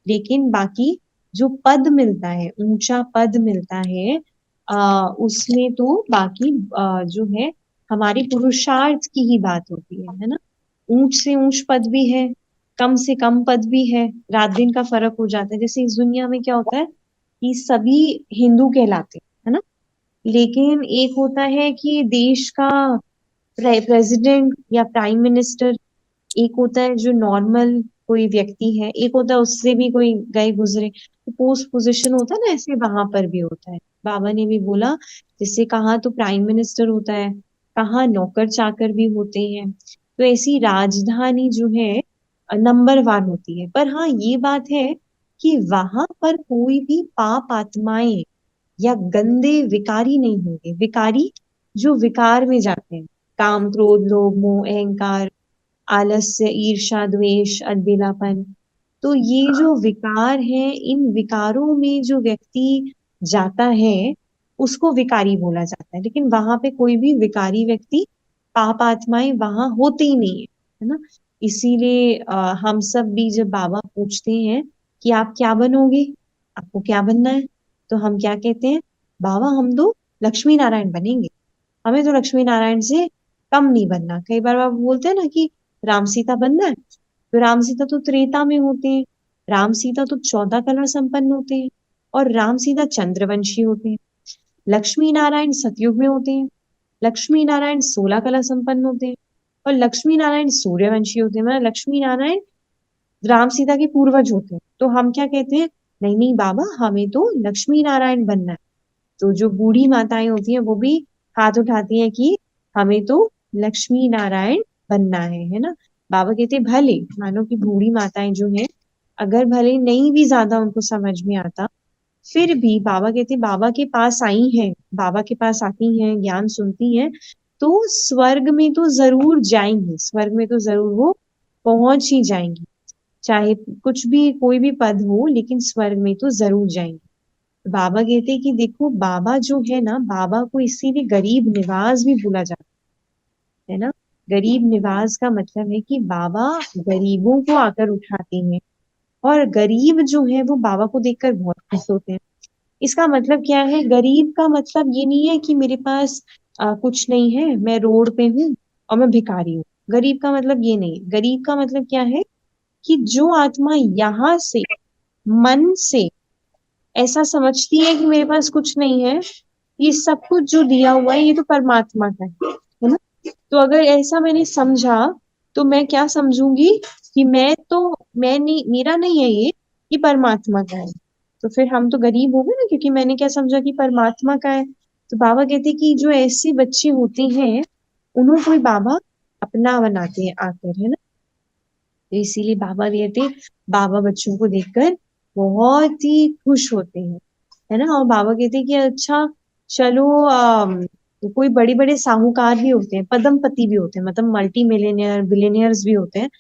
लेकिन बाकी जो पद मिलता है, ऊंचा पद मिलता है, उसमें तो बाकी जो है हमारी पुरुषार्थ की ही बात होती है ना। ऊंच से ऊंच पद भी है, कम से कम पद भी है, रात दिन का फर्क हो जाता है। जैसे इस दुनिया में क्या होता है कि सभी हिंदू कहलाते हैं, है ना। लेकिन एक होता है कि देश का प्रेसिडेंट या प्राइम मिनिस्टर, एक होता है जो नॉर्मल कोई व्यक्ति है, एक होता है उससे भी कोई गए गुजरे, तो पोस्ट पोजीशन होता है ना, ऐसे वहां पर भी होता है। बाबा ने भी बोला जैसे कहाँ तो प्राइम मिनिस्टर होता है, कहाँ नौकर चाकर भी होते हैं। तो ऐसी राजधानी जो है नंबर वन होती है। पर हाँ ये बात है कि वहां पर कोई भी पाप आत्माएं या गंदे विकारी नहीं होंगे। विकारी जो विकार में जाते हैं, काम क्रोध लोभ मोह अहंकार, आलस्य ईर्ष्या द्वेष अलबेलापन, तो ये जो विकार है, इन विकारों में जो व्यक्ति जाता है उसको विकारी बोला जाता है। लेकिन वहां पे कोई भी विकारी व्यक्ति, पाप आत्माएं वहां होते ही नहीं है ना। इसीलिए हम सब भी जब बाबा पूछते हैं कि आप क्या बनोगे, आपको क्या बनना है, तो हम क्या कहते हैं, बाबा हम तो लक्ष्मी नारायण बनेंगे, हमें तो लक्ष्मी नारायण से कम नहीं बनना। कई बार आप बोलते हैं ना कि राम सीता बनना है, तो राम सीता तो त्रेता में होते हैं, राम सीता तो 14 कला संपन्न होते हैं, और राम सीता चंद्रवंशी होते हैं। लक्ष्मी नारायण सतयुग में होते हैं, लक्ष्मी नारायण 16 कला संपन्न होते हैं, और लक्ष्मी नारायण सूर्यवंशी होते हैं, मतलब लक्ष्मी नारायण राम सीता के पूर्वज होते हैं। तो हम क्या कहते हैं, नहीं नहीं बाबा हमें तो लक्ष्मी नारायण बनना है। तो जो बूढ़ी माताएं होती हैं वो भी हाथ उठाती हैं कि हमें तो लक्ष्मी नारायण बनना है ना। बाबा कहते हैं भले मानो कि बूढ़ी माताएं जो हैं, अगर भले नहीं भी ज्यादा उनको समझ में आता, फिर भी बाबा कहते हैं बाबा के पास आई हैं, बाबा के पास आती हैं, ज्ञान सुनती हैं, तो स्वर्ग में तो जरूर जाएंगी, स्वर्ग में तो जरूर वो पहुंच ही जाएंगी। चाहे कुछ भी कोई भी पद हो, लेकिन स्वर्ग में तो जरूर जाएंगे। बाबा कहते हैं कि देखो बाबा जो है ना, बाबा को इसीलिए गरीब निवाज भी बोला जाता है ना। गरीब निवाज का मतलब है कि बाबा गरीबों को आकर उठाते हैं और गरीब जो है वो बाबा को देखकर बहुत खुश होते हैं। इसका मतलब क्या है? गरीब का मतलब ये नहीं है कि मेरे पास कुछ नहीं है, मैं रोड पे हूँ और मैं भिखारी हूँ। गरीब का मतलब ये नहीं है। गरीब का मतलब क्या है कि जो आत्मा यहाँ से मन से ऐसा समझती है कि मेरे पास कुछ नहीं है, ये सब कुछ जो दिया हुआ है ये तो परमात्मा का है ना। तो अगर ऐसा मैंने समझा तो मैं क्या समझूंगी कि मैं नहीं, मेरा नहीं है ये परमात्मा का है। तो फिर हम तो गरीब हो गए ना, क्योंकि मैंने क्या समझा कि परमात्मा का है। तो बाबा कहते हैं कि जो ऐसे बच्चे होते हैं उन्हें कोई बाबा अपना बनाते हैं आकर, है ना। तो इसीलिए बाबा कहते हैं, बाबा बच्चों को देखकर बहुत ही खुश होते हैं, है ना। और बाबा कहते हैं कि अच्छा चलो, कोई बड़े बड़े साहूकार भी होते हैं, पदमपति भी होते हैं, मतलब मल्टी मिलियनियर बिलियनियर्स भी होते हैं,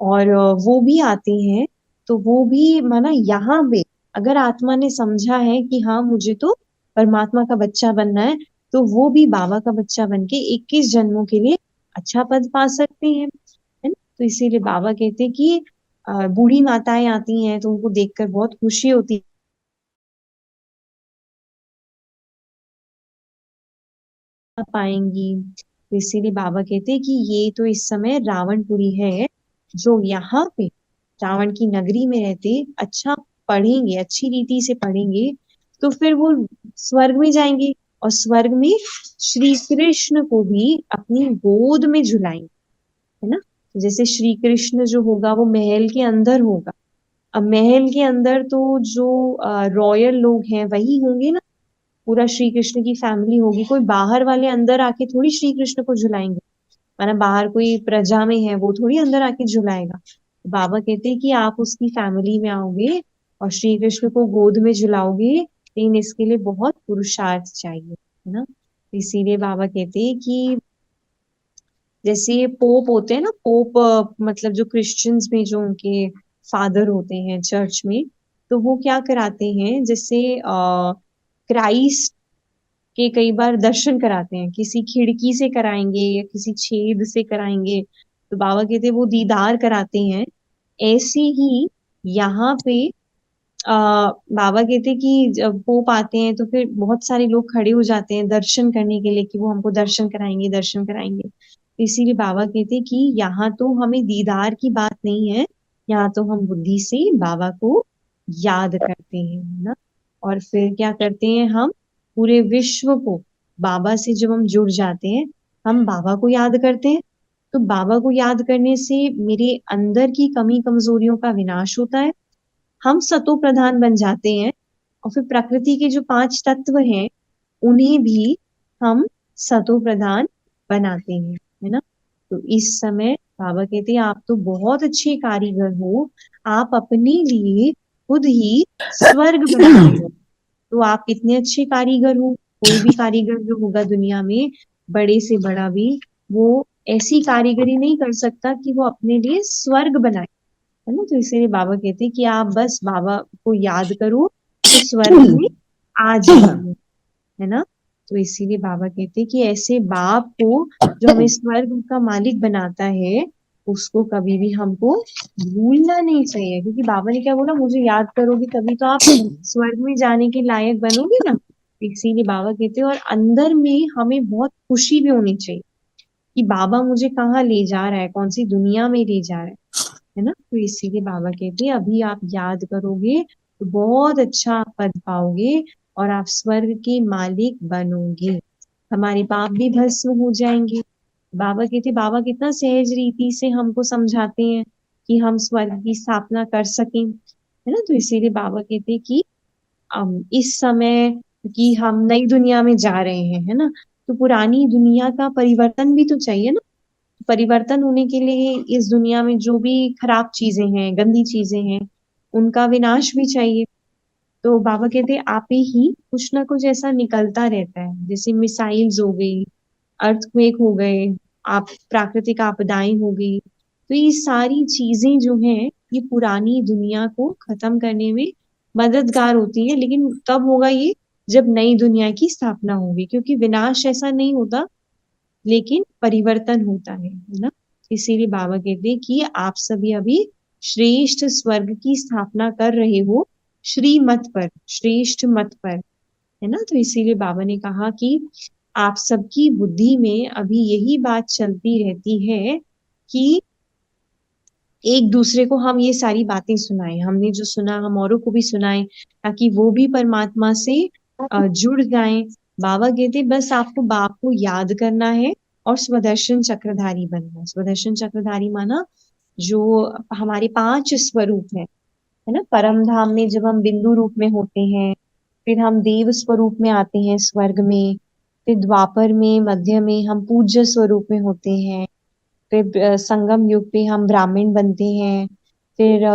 और वो भी आते हैं। तो वो भी माना यहाँ पे अगर आत्मा ने समझा है कि हाँ मुझे तो परमात्मा का बच्चा बनना है, तो वो भी बाबा का बच्चा बन के 21 जन्मों के लिए अच्छा पद पा सकते हैं, है ना। तो इसीलिए बाबा कहते हैं कि बूढ़ी माताएं आती हैं तो उनको देखकर बहुत खुशी होती पाएंगी। तो इसीलिए बाबा कहते हैं कि ये तो इस समय रावणपुरी है, जो यहाँ पे रावण की नगरी में रहते अच्छा पढ़ेंगे, अच्छी रीति से पढ़ेंगे, तो फिर वो स्वर्ग में जाएंगे और स्वर्ग में श्री कृष्ण को भी अपनी गोद में झुलाएंगे, है ना। तो जैसे श्री कृष्ण जो होगा वो महल के अंदर होगा। अब महल के अंदर तो जो रॉयल लोग हैं वही होंगे ना, पूरा श्री कृष्ण की फैमिली होगी। कोई बाहर वाले अंदर आके थोड़ी श्री कृष्ण को झुलाएंगे, माना बाहर कोई प्रजा में है वो थोड़ी अंदर आके झुलाएगा। बाबा कहते हैं कि आप उसकी फैमिली में आओगे और श्री कृष्ण को गोद में झुलाओगे, लेकिन इसके लिए बहुत पुरुषार्थ चाहिए, है ना। तो इसीलिए बाबा कहते हैं कि जैसे ये पोप होते हैं ना, पोप मतलब जो क्रिश्चियंस में जो उनके फादर होते हैं चर्च में, तो वो क्या कराते हैं, जैसे क्राइस्ट के कई बार दर्शन कराते हैं, किसी खिड़की से कराएंगे या किसी छेद से कराएंगे, तो बाबा कहते हैं वो दीदार कराते हैं। ऐसे ही यहाँ पे बाबा कहते हैं कि जब पोप आते हैं तो फिर बहुत सारे लोग खड़े हो जाते हैं दर्शन करने के लिए कि वो हमको दर्शन कराएंगे, दर्शन कराएंगे। तो इसीलिए बाबा कहते हैं कि यहाँ तो हमें दीदार की बात नहीं है, यहाँ तो हम बुद्धि से बाबा को याद करते हैं, है ना। और फिर क्या करते हैं, हम पूरे विश्व को बाबा से जब हम जुड़ जाते हैं, हम बाबा को याद करते हैं। तो बाबा को याद करने से मेरे अंदर की कमी कमजोरियों का विनाश होता है, हम सतो प्रधान बन जाते हैं, और फिर प्रकृति के जो 5 तत्व हैं उन्हें भी हम सतो प्रधान बनाते हैं, है ना। तो इस समय बाबा कहते हैं आप तो बहुत अच्छे कारीगर हो, आप अपने लिए खुद ही स्वर्ग बनाते हो। तो आप कितने अच्छे कारीगर हो। कोई भी कारीगर जो होगा दुनिया में, बड़े से बड़ा भी, वो ऐसी कारीगरी नहीं कर सकता कि वो अपने लिए स्वर्ग बनाए, है ना। तो इसीलिए बाबा कहते हैं कि आप बस बाबा को याद करो तो स्वर्ग में आ जाएंगे, है ना। तो इसीलिए बाबा कहते हैं कि ऐसे बाप को जो हमें स्वर्ग का मालिक बनाता है, उसको कभी भी हमको भूलना नहीं चाहिए, क्योंकि बाबा ने क्या बोला, मुझे याद करोगे तभी तो आप स्वर्ग में जाने के लायक बनोगे ना। इसीलिए बाबा कहते हैं, और अंदर में हमें बहुत खुशी भी होनी चाहिए कि बाबा मुझे कहाँ ले जा रहा है, कौन सी दुनिया में ले जा रहा है ना। तो इसीलिए बाबा कहते हैं अभी आप याद करोगे तो बहुत अच्छा पद पाओगे और आप स्वर्ग के मालिक बनोगे, हमारे पाप भी भस्म हो जाएंगे। बाबा कहते, बाबा कितना सहज रीति से हमको समझाते हैं कि हम स्वर्ग की स्थापना कर सकें, है ना। तो इसीलिए बाबा कहते हैं कि इस समय कि हम नई दुनिया में जा रहे हैं, है ना, तो पुरानी दुनिया का परिवर्तन भी तो चाहिए ना। परिवर्तन होने के लिए इस दुनिया में जो भी खराब चीजें हैं, गंदी चीजें हैं, उनका विनाश भी चाहिए। तो बाबा कहते हैं आप ही कुछ ना कुछ ऐसा निकलता रहता है, जैसे मिसाइल्स हो गई, अर्थक्वेक हो गए, आप प्राकृतिक आपदाएं हो गई। तो ये सारी चीजें जो हैं ये पुरानी दुनिया को खत्म करने में मददगार होती है, लेकिन कब होगा ये, जब नई दुनिया की स्थापना होगी, क्योंकि विनाश ऐसा नहीं होता लेकिन परिवर्तन होता है ना। इसीलिए बाबा कहते हैं कि आप सभी अभी श्रेष्ठ स्वर्ग की स्थापना कर रहे हो, श्रीमत पर, श्रेष्ठ मत पर, है ना। तो इसीलिए बाबा ने कहा कि आप सबकी बुद्धि में अभी यही बात चलती रहती है कि एक दूसरे को हम ये सारी बातें सुनाएं, हमने जो सुना हम औरों को भी सुनाएं, ताकि वो भी परमात्मा से जुड़ जाएं। बाबा कहते बस आपको बाप को याद करना है और स्वदर्शन चक्रधारी बनना है। स्वदर्शन चक्रधारी माना जो हमारे 5 स्वरूप है ना। परम धाम में जब हम बिंदु रूप में होते हैं, फिर हम देव स्वरूप में आते हैं स्वर्ग में, फिर द्वापर में, मध्य में हम पूज्य स्वरूप में होते हैं, फिर संगम युग पे हम ब्राह्मण बनते हैं, फिर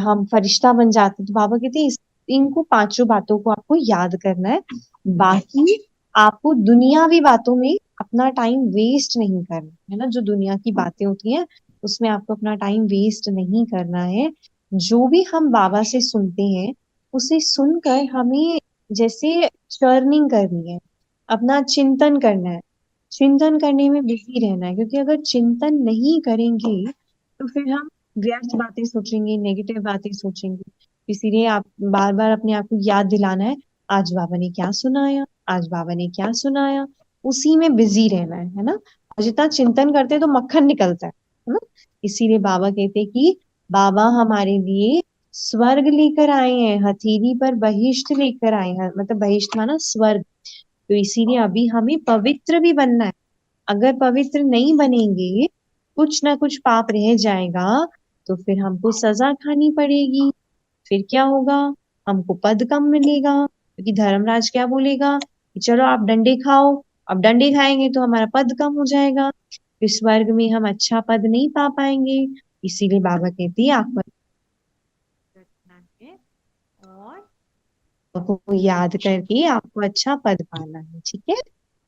हम फरिश्ता बन जाते हैं। तो बाबा कहते हैं इनको 5 बातों को आपको याद करना है। बाकी आपको दुनियावी बातों में अपना टाइम वेस्ट नहीं करना है ना। जो दुनिया की बातें होती हैं उसमें आपको अपना टाइम वेस्ट नहीं करना है। जो भी हम बाबा से सुनते हैं उसे सुनकर हमें जैसे चर्निंग करनी है, अपना चिंतन करना है, चिंतन करने में बिजी रहना है। क्योंकि अगर चिंतन नहीं करेंगे तो फिर हम व्यर्थ बातें सोचेंगे, नेगेटिव बातें सोचेंगे। इसीलिए आप बार बार अपने आप को याद दिलाना है, आज बाबा ने क्या सुनाया, आज बाबा ने क्या सुनाया, उसी में बिजी रहना है ना। और जितना चिंतन करते हैं तो मक्खन निकलता है ना। इसीलिए बाबा कहते हैं कि बाबा हमारे लिए स्वर्ग लेकर आए हैं, हथेली पर बहिष्ठ लेकर आए हैं, मतलब बहिष्ठ माना स्वर्ग। तो इसीलिए अभी हमें पवित्र भी बनना है। अगर पवित्र नहीं बनेंगे, कुछ ना कुछ पाप रह जाएगा, तो फिर हमको सजा खानी पड़ेगी। फिर क्या होगा, हमको पद कम मिलेगा, क्योंकि धर्मराज क्या बोलेगा कि चलो आप डंडे खाओ। अब डंडे खाएंगे तो हमारा पद कम हो जाएगा, फिर स्वर्ग में हम अच्छा पद नहीं पा पाएंगे। इसीलिए बाबा कहते हैं आपको रखना है और को याद करके आपको अच्छा पद पाना है, ठीक है।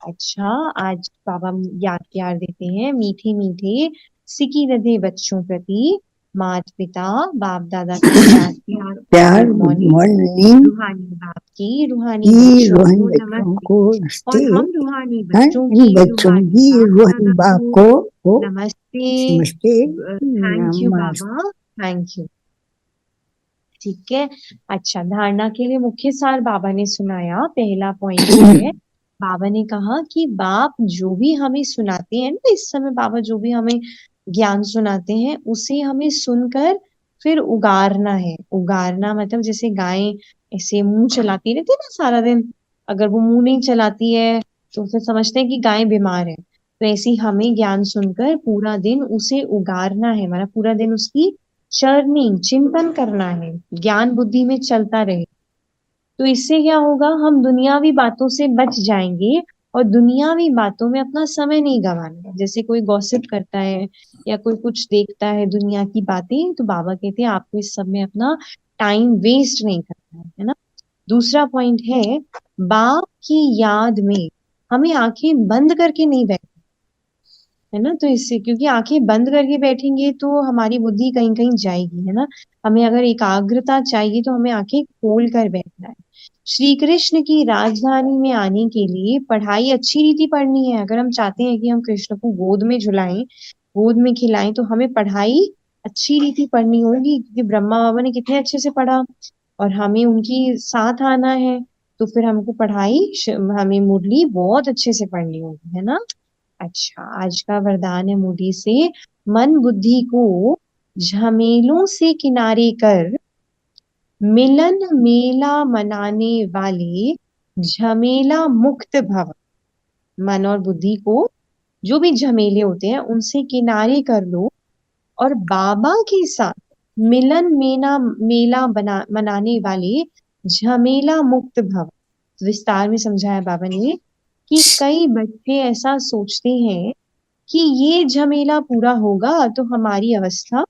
अच्छा, आज बाबा याद प्यार देते हैं मीठे मीठे सिकी रधे बच्चों प्रति, माता पिता बाप दादा का याद प्यार प्यार गुड गुड मॉर्निंग। मॉर्निंग रूहानी बाप की रूहानी की बच्चों रोहन को बच्चों नमस्ते। को और नमस्ते। हम रूहानी हैं बच्चों इन की बच्चों रूहानी की बाप रोहन दादा बाप को को नमस्ते। नमस्ते। थैंक यू नमस्ते। बाबा, थैंक यू। ठीक है। अच्छा, धारणा के लिए मुख्य सार बाबा ने सुनाया। पहला पॉइंट है, बाबा ने कहा कि बाप जो भी हमें सुनाते हैं ना, इस समय बाबा जो भी हमें ज्ञान सुनाते हैं उसे हमें सुनकर फिर उगारना है। उगारना मतलब जैसे गाय ऐसे मुंह चलाती रहती है ना सारा दिन, अगर वो मुंह नहीं चलाती है तो फिर समझते हैं कि गाय बीमार है। तो ऐसे ही हमें ज्ञान सुनकर पूरा दिन उसे उगारना है, हमारा पूरा दिन उसकी चर्निंग चिंतन करना है, ज्ञान बुद्धि में चलता रहे। तो इससे क्या होगा, हम दुनियावी बातों से बच जाएंगे और दुनियावी बातों में अपना समय नहीं गंवाना है। जैसे कोई गॉसिप करता है या कोई कुछ देखता है दुनिया की बातें, तो बाबा कहते हैं आपको इस सब में अपना टाइम वेस्ट नहीं करना है ना। दूसरा पॉइंट है, बाप की याद में हमें आंखें बंद करके नहीं बैठना है ना। तो इससे, क्योंकि आंखें बंद करके बैठेंगे तो हमारी बुद्धि कहीं कहीं जाएगी, है ना। हमें अगर एकाग्रता चाहिए तो हमें आंखें खोल कर बैठना है। श्री कृष्ण की राजधानी में आने के लिए पढ़ाई अच्छी रीति पढ़नी है। अगर हम चाहते हैं कि हम कृष्ण को गोद में झुलाएं, गोद में खिलाएं, तो हमें पढ़ाई अच्छी रीति पढ़नी होगी। क्योंकि ब्रह्मा बाबा ने कितने अच्छे से पढ़ा और हमें उनकी साथ आना है, तो फिर हमको पढ़ाई हमें मुरली बहुत अच्छे से पढ़नी होगी, है ना। अच्छा, आज का वरदान है मोदी से, मन बुद्धि को झमेलों से किनारे कर, मिलन मेला मनाने वाले झमेला मुक्त भव। मन और बुद्धि को जो भी झमेले होते हैं उनसे किनारे कर लो और बाबा के साथ मिलन मेला मेला मनाने वाले झमेला मुक्त भव। विस्तार में समझाया बाबा ने कि कई बच्चे ऐसा सोचते हैं कि ये झमेला पूरा होगा तो हमारी अवस्था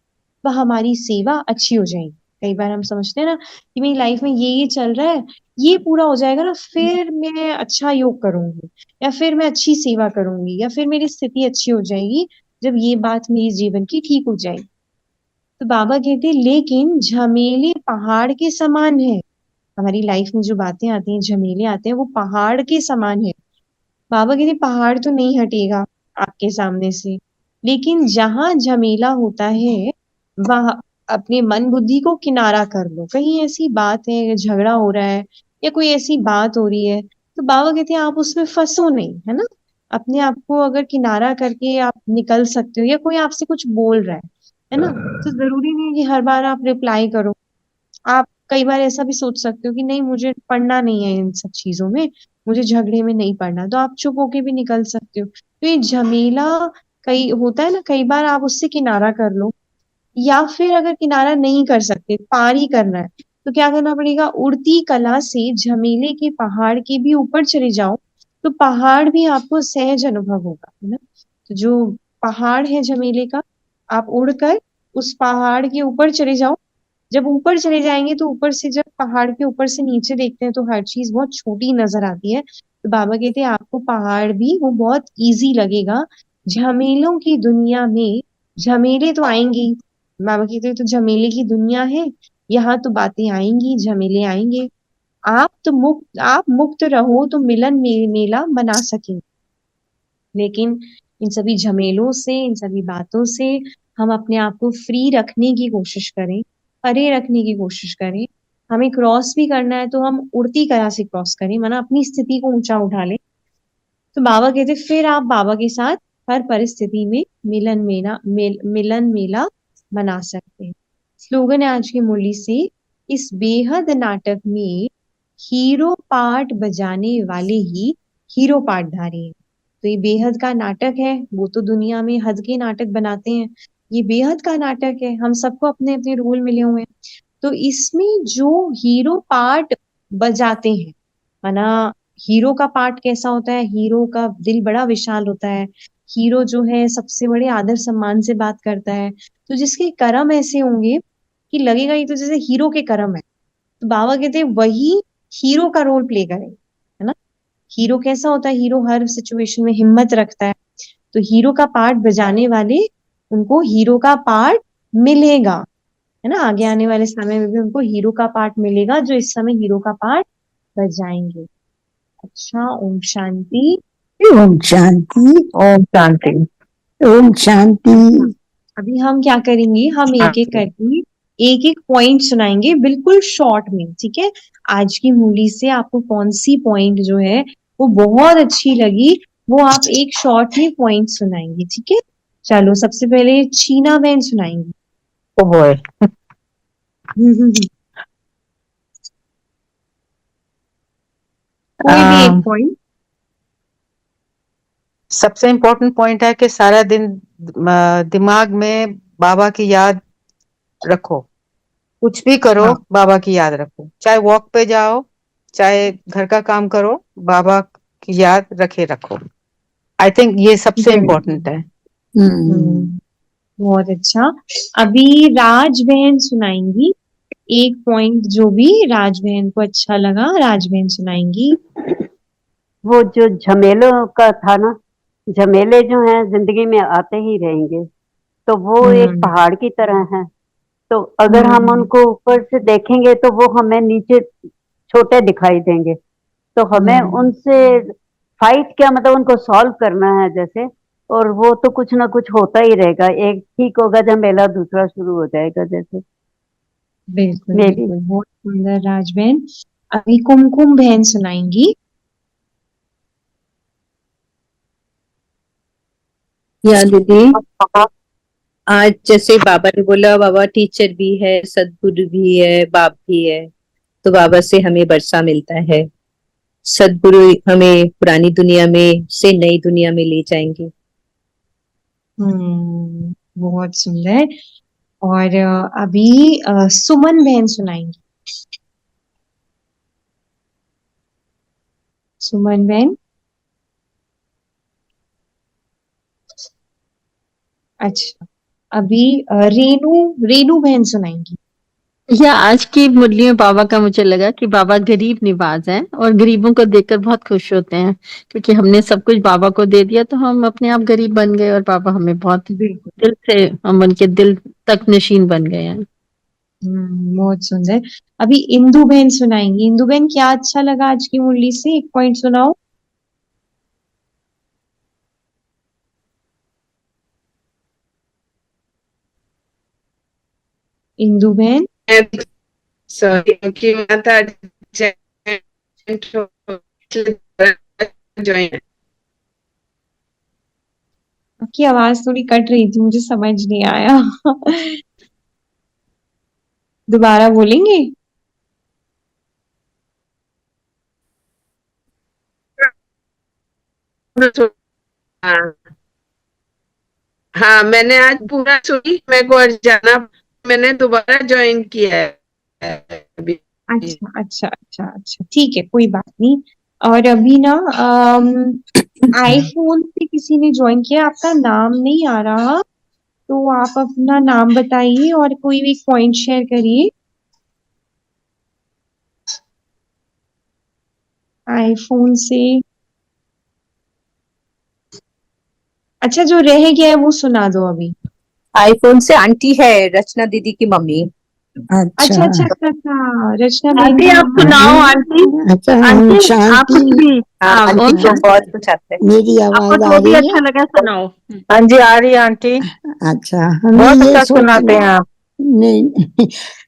व हमारी सेवा अच्छी हो जाएगी। कई बार हम समझते हैं ना कि मेरी लाइफ में ये चल रहा है, ये पूरा हो जाएगा ना फिर मैं अच्छा योग करूंगी, या फिर मैं अच्छी सेवा करूंगी, या फिर मेरी स्थिति अच्छी हो जाएगी जब ये बात मेरी जीवन की ठीक हो जाएगी। तो बाबा कहते हैं लेकिन झमेले पहाड़ के समान है। हमारी लाइफ में जो बातें आती हैं, झमेले आते हैं, वो पहाड़ के समान है। बाबा कहते पहाड़ तो नहीं हटेगा, आपके सामने से, लेकिन जहां झमेला होता है वहां अपने मन बुद्धि को किनारा कर लो। कहीं ऐसी बात है, झगड़ा हो रहा है या कोई ऐसी बात हो रही है, तो बाबा कहते हैं आप उसमें फंसो नहीं, है ना। अपने आप को अगर किनारा करके आप निकल सकते हो, या कोई आपसे कुछ बोल रहा है ना, तो जरूरी नहीं है कि हर बार आप रिप्लाई करो। आप कई बार ऐसा भी सोच सकते हो कि नहीं, मुझे पढ़ना नहीं है इन सब चीजों में, मुझे झगड़े में नहीं पढ़ना, तो आप चुप होके भी निकल सकते हो। तो ये झमेला कई होता है ना, कई बार आप उससे किनारा कर लो। या फिर अगर किनारा नहीं कर सकते, पार ही करना है, तो क्या करना पड़ेगा, उड़ती कला से झमेले के पहाड़ के भी ऊपर चले जाओ, तो पहाड़ भी आपको सहज अनुभव होगा, है ना। तो जो पहाड़ है झमेले का, आप उड़कर उस पहाड़ के ऊपर चले जाओ। जब ऊपर चले जाएंगे तो ऊपर से, जब पहाड़ के ऊपर से नीचे देखते हैं तो हर चीज बहुत छोटी नजर आती है। तो बाबा कहते हैं आपको पहाड़ भी वो बहुत इजी लगेगा। झमेलों की दुनिया में झमेले तो आएंगे ही। बाबा कहते हैं तो झमेले की दुनिया है, यहाँ तो बातें आएंगी, झमेले आएंगे। आप मुक्त रहो तो मिलन मेला बना सकेंगे। लेकिन इन सभी झमेलों से, इन सभी बातों से हम अपने आप को फ्री रखने की कोशिश करें, परे रखने की कोशिश करें। हमें क्रॉस भी करना है तो हम उड़ती कला से क्रॉस करें, माना अपनी स्थिति को ऊंचा उठा लें। तो बाबा कहते फिर आप बाबा के साथ हर परिस्थिति में मिलन मेला बना सकते हैं। स्लोगन है आज की मुरली से, इस बेहद नाटक में हीरो पार्ट बजाने वाले ही हीरो पार्टधारी हैं। तो ये बेहद का नाटक है, वो तो दुनिया में हद के नाटक बनाते हैं, ये बेहद का नाटक है, हम सबको अपने अपने रोल मिले हुए हैं। तो इसमें जो हीरो पार्ट बजाते हैं, माना हीरो का पार्ट कैसा होता है, हीरो का दिल बड़ा विशाल होता है, हीरो जो है सबसे बड़े आदर सम्मान से बात करता है। तो जिसके कर्म ऐसे होंगे कि लगेगा ये तो जैसे हीरो के कर्म है, तो बाबा कहते हैं वही हीरो का रोल प्ले करें, है ना। हीरो कैसा होता है, हीरो हर सिचुएशन में हिम्मत रखता है। तो हीरो का पार्ट बजाने वाले, उनको हीरो का पार्ट मिलेगा, है ना। आगे आने वाले समय में भी उनको हीरो का पार्ट मिलेगा, जो इस समय हीरो का पार्ट बजाएंगे। अच्छा, ओम शांति। ओम शांति। ओम शांति। ओम शांति। अभी हम क्या करेंगे, हम एक एक करके एक एक पॉइंट सुनाएंगे, बिल्कुल शॉर्ट में, ठीक है। आज की मूली से आपको कौन सी पॉइंट जो है वो बहुत अच्छी लगी, वो आप एक शॉर्ट में पॉइंट सुनाएंगे, ठीक है। चलो, सबसे पहले चीना बहन सुनाएंगी। Oh boy. कोई भी एक पॉइंट। सबसे इम्पोर्टेंट पॉइंट है कि सारा दिन दिमाग में बाबा की याद रखो, कुछ भी करो हाँ, बाबा की याद रखो, चाहे वॉक पे जाओ, चाहे घर का काम करो, बाबा की याद रखे रखो। आई थिंक ये सबसे इम्पोर्टेंट है। बहुत अच्छा। अभी राज बहन सुनाएंगी एक पॉइंट, जो भी राज बहन को अच्छा लगा, राज बहन सुनाएंगी। वो जो झमेलों का था ना, झमेले जो हैं जिंदगी में आते ही रहेंगे, तो वो एक पहाड़ की तरह हैं। तो अगर हम उनको ऊपर से देखेंगे तो वो हमें नीचे छोटे दिखाई देंगे, तो हमें उनसे फाइट क्या, मतलब उनको सॉल्व करना है जैसे। और वो तो कुछ ना कुछ होता ही रहेगा, एक ठीक होगा झमेला दूसरा शुरू हो जाएगा जैसे। बिल्कुल मे बी। बिल्कुल, बहुत सुंदर राज बहन। अभी कुमकुम बहन सुनाएंगी। या दीदी, आज जैसे बाबा ने बोला, बाबा टीचर भी है, सदगुरु भी है, बाप भी है, तो बाबा से हमें वर्षा मिलता है। सदगुरु हमें पुरानी दुनिया में से नई दुनिया में ले जाएंगे। बहुत सुंदर। और अभी सुमन बहन सुनाएंगी। सुमन बहन। अच्छा, अभी रेनू बहन सुनाएंगी। या आज की मुरली में बाबा का मुझे लगा कि बाबा गरीब निवाज हैं और गरीबों को देखकर बहुत खुश होते हैं, क्योंकि हमने सब कुछ बाबा को दे दिया तो हम अपने आप गरीब बन गए और बाबा हमें बहुत बिल्कुल। दिल से, हम उनके दिल तक नशीन बन गए हैं। बहुत सुंदर। अभी इंदु बहन सुनाएंगी। इंदु बहन, क्या अच्छा लगा आज की मुरली से, एक पॉइंट सुनाओ। इंदु बहन। सॉरी क्योंकि माता ज्वाइन। आपकी आवाज थोड़ी कट रही थी, मुझे समझ नहीं आया। दोबारा बोलेंगे? हाँ हाँ, मैंने आज पूरा सुनी, मेरे को आज जाना, मैंने दोबारा ज्वाइन किया है अभी। अच्छा अच्छा अच्छा अच्छा, ठीक है, कोई बात नहीं। और अभी ना आईफोन से किसी ने ज्वाइन किया, आपका नाम नहीं आ रहा, तो आप अपना नाम बताइए और कोई भी पॉइंट शेयर करिए। आईफोन से। अच्छा, जो रह गया है वो सुना दो अभी। आईफोन से आंटी है, रचना दीदी की मम्मी। अच्छा अच्छा अच्छा अच्छा, रचना आंटी बेन। आप सुनाओ आंटी। अच्छा आंटी आप शांति, कुछ भी। हाँ, हाँ आंटी ओके, को बहुत कुछ आता है। मेरी आपको आवाज आ जो भी रही अच्छा है? लगा सुनाओ। हाँ जी, आ रही है आंटी, अच्छा, हमें बहुत ये अच्छा सुनाते हैं आप। नहीं,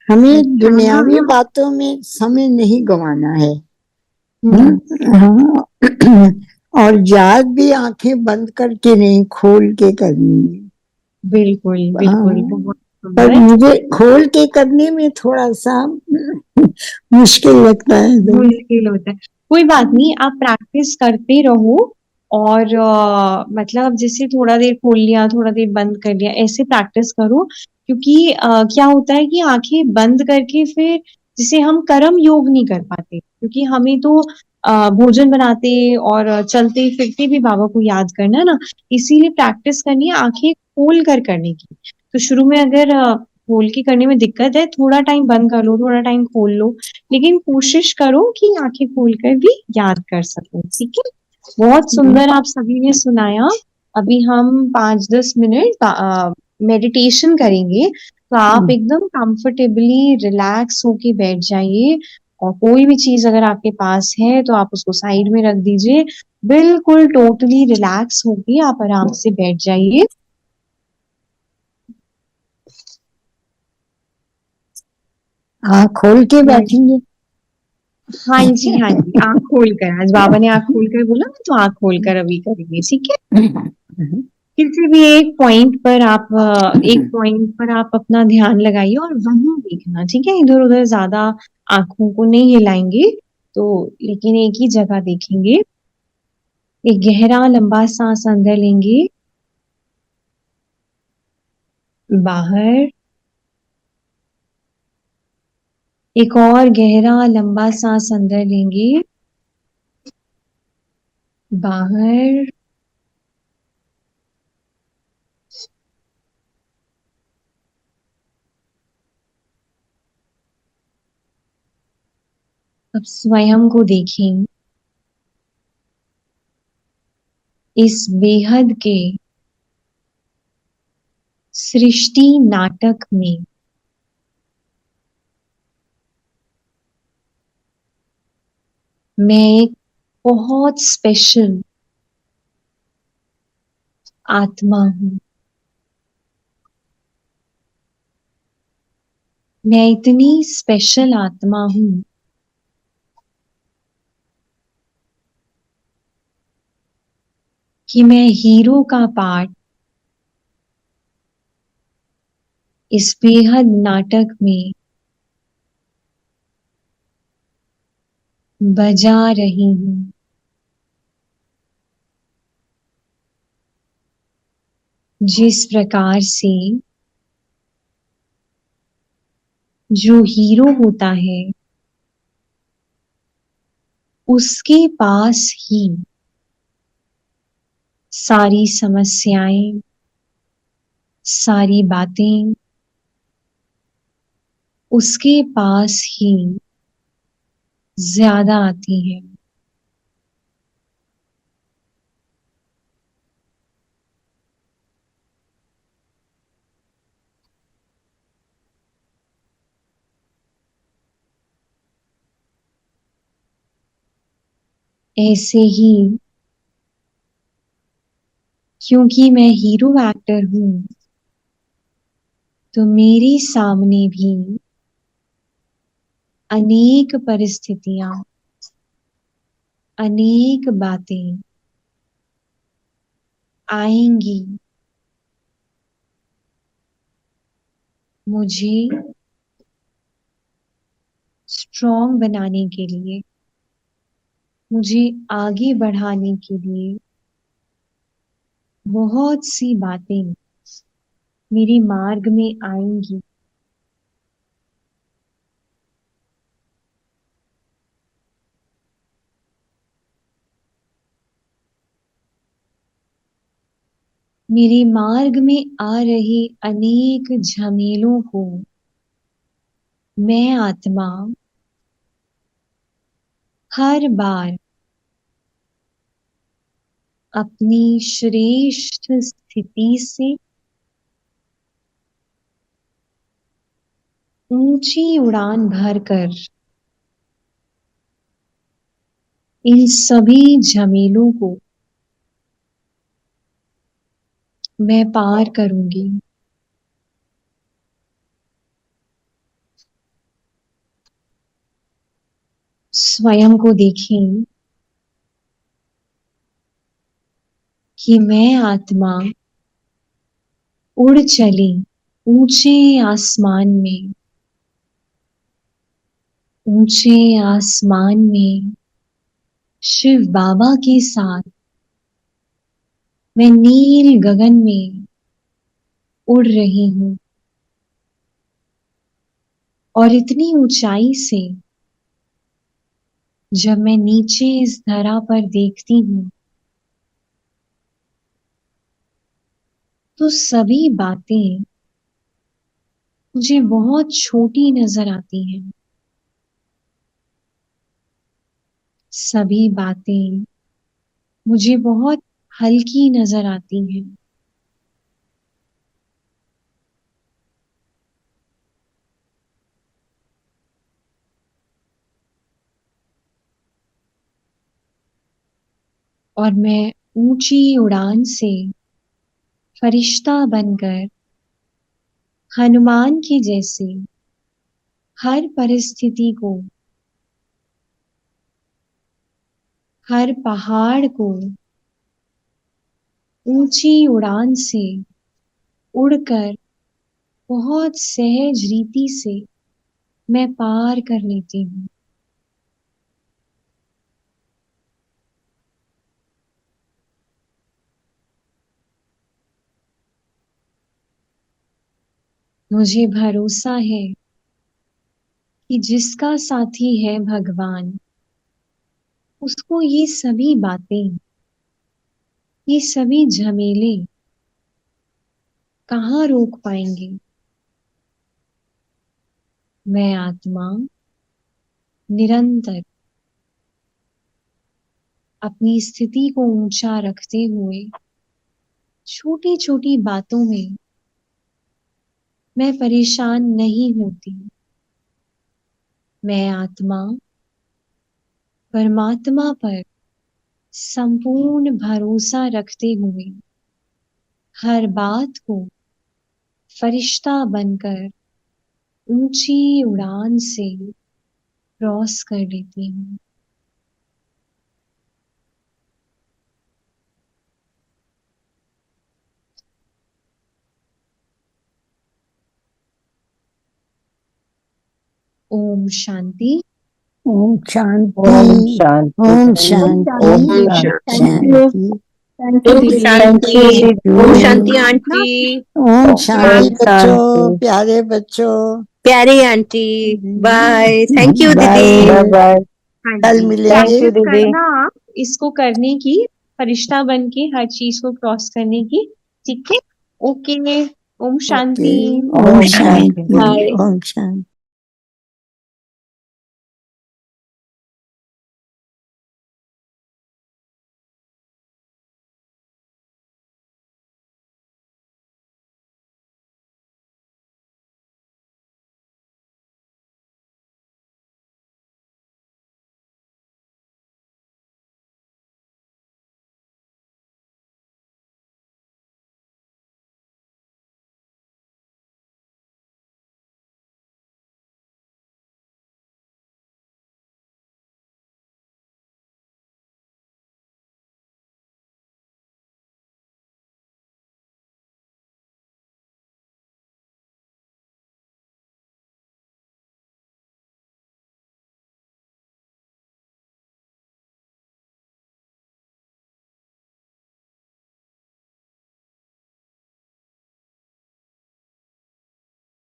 हमें अच्छा। दुनियावी बातों में समय नहीं गंवाना है। हम्म। हाँ, और याद भी आंखें बंद करके नहीं, खोल के करनी है। बिल्कुल बिल्कुल, हाँ, बहुत पर सुंदर। मुझे खोल के करने में थोड़ा सा मुश्किल लगता है तो। मुश्किल होता है, कोई बात नहीं, आप प्रैक्टिस करते रहो। और मतलब जैसे थोड़ा देर खोल लिया, थोड़ा देर बंद कर लिया, ऐसे प्रैक्टिस करो। क्योंकि क्या होता है कि आंखें बंद करके फिर जिसे हम कर्म योग नहीं कर पाते, क्योंकि हमें तो भोजन बनाते और चलते फिरते भी बाबा को याद करना है ना। इसीलिए प्रैक्टिस करनी है आंखें खोल कर करने की। तो शुरू में अगर खोल के करने में दिक्कत है, थोड़ा टाइम बंद कर लो, थोड़ा टाइम खोल लो, लेकिन कोशिश करो कि आंखें खोलकर भी याद कर सको, ठीक है। बहुत सुंदर आप सभी ने सुनाया। अभी हम 5-10 मिनट मेडिटेशन करेंगे, तो आप एकदम कंफर्टेबली रिलैक्स होके बैठ जाइए। और कोई भी चीज अगर आपके पास है तो आप उसको साइड में रख दीजिए। बिल्कुल टोटली रिलैक्स होके आप आराम से बैठ जाइए। हाँ, खोल के बैठेंगे। हाँ जी हाँ जी, आँख खोल कर, आज बाबा ने आँख खोल कर बोला ना, तो आँख खोल कर अभी करेंगे, ठीक है। किसी भी एक पॉइंट पर आप अपना ध्यान लगाइए और वहीं देखना, ठीक है। इधर उधर ज्यादा आंखों को नहीं हिलाएंगे, तो लेकिन एक ही जगह देखेंगे। एक गहरा लंबा सांस अंदर लेंगे, बाहर। एक और गहरा लंबा सांस अंदर लेंगे, बाहर। अब स्वयं को देखें इस बेहद के सृष्टि नाटक में। मैं एक बहुत स्पेशल आत्मा हूँ। मैं इतनी स्पेशल आत्मा हूँ कि मैं हीरो का पार्ट इस बेहद नाटक में बजा रही हूँ। जिस प्रकार से जो हीरो होता है उसके पास ही सारी समस्याएं, सारी बातें उसके पास ही ज्यादा आती हैं। ऐसे ही क्योंकि मैं हीरो एक्टर हूँ, तो मेरे सामने भी अनेक परिस्थितियां, अनेक बातें आएंगी, मुझे स्ट्रॉन्ग बनाने के लिए, मुझे आगे बढ़ाने के लिए बहुत सी बातें मेरे मार्ग में आएंगी। मेरे मार्ग में आ रहे अनेक झमेलों को मैं आत्मा हर बार अपनी श्रेष्ठ स्थिति से ऊंची उड़ान भरकर इन सभी झमेलों को मैं पार करूंगी। स्वयं को देखें कि मैं आत्मा उड़ चली ऊंचे आसमान में, ऊंचे आसमान में शिव बाबा के साथ मैं नील गगन में उड़ रही हूँ। और इतनी ऊंचाई से जब मैं नीचे इस धरा पर देखती हूँ तो सभी बातें मुझे बहुत छोटी नजर आती हैं। सभी बातें मुझे बहुत हल्की नजर आती हैं। और मैं ऊंची उड़ान से फरिश्ता बनकर हनुमान के जैसे हर परिस्थिति को, हर पहाड़ को ऊंची उड़ान से उड़कर बहुत सहज रीति से मैं पार कर लेती हूँ। मुझे भरोसा है कि जिसका साथी है भगवान, उसको ये सभी बातें, ये सभी झमेले कहाँ रोक पाएंगे। मैं आत्मा निरंतर अपनी स्थिति को ऊंचा रखते हुए छोटी छोटी बातों में मैं परेशान नहीं होती। मैं आत्मा परमात्मा पर संपूर्ण भरोसा रखते हुए हर बात को फरिश्ता बनकर ऊंची उड़ान से क्रॉस कर लेती हूँ। ओम शांति। ओम शांति। ओम शांति। ओम शांति। ओम शांति। शांति। ओम शांति आंटी। ओम शांति शांति। बच्चों, प्यारे बच्चों। प्यारी aunty, bye. Thank you bye. दीदी। Bye bye. कल मिलेंगे। थैंक यू दीदी। करना आप इसको करने की, फरिश्ता बन के हर चीज को क्रॉस करने की। ठीक है, ओके। ओम शांति। ओम शांति। बाय। ओम शांति।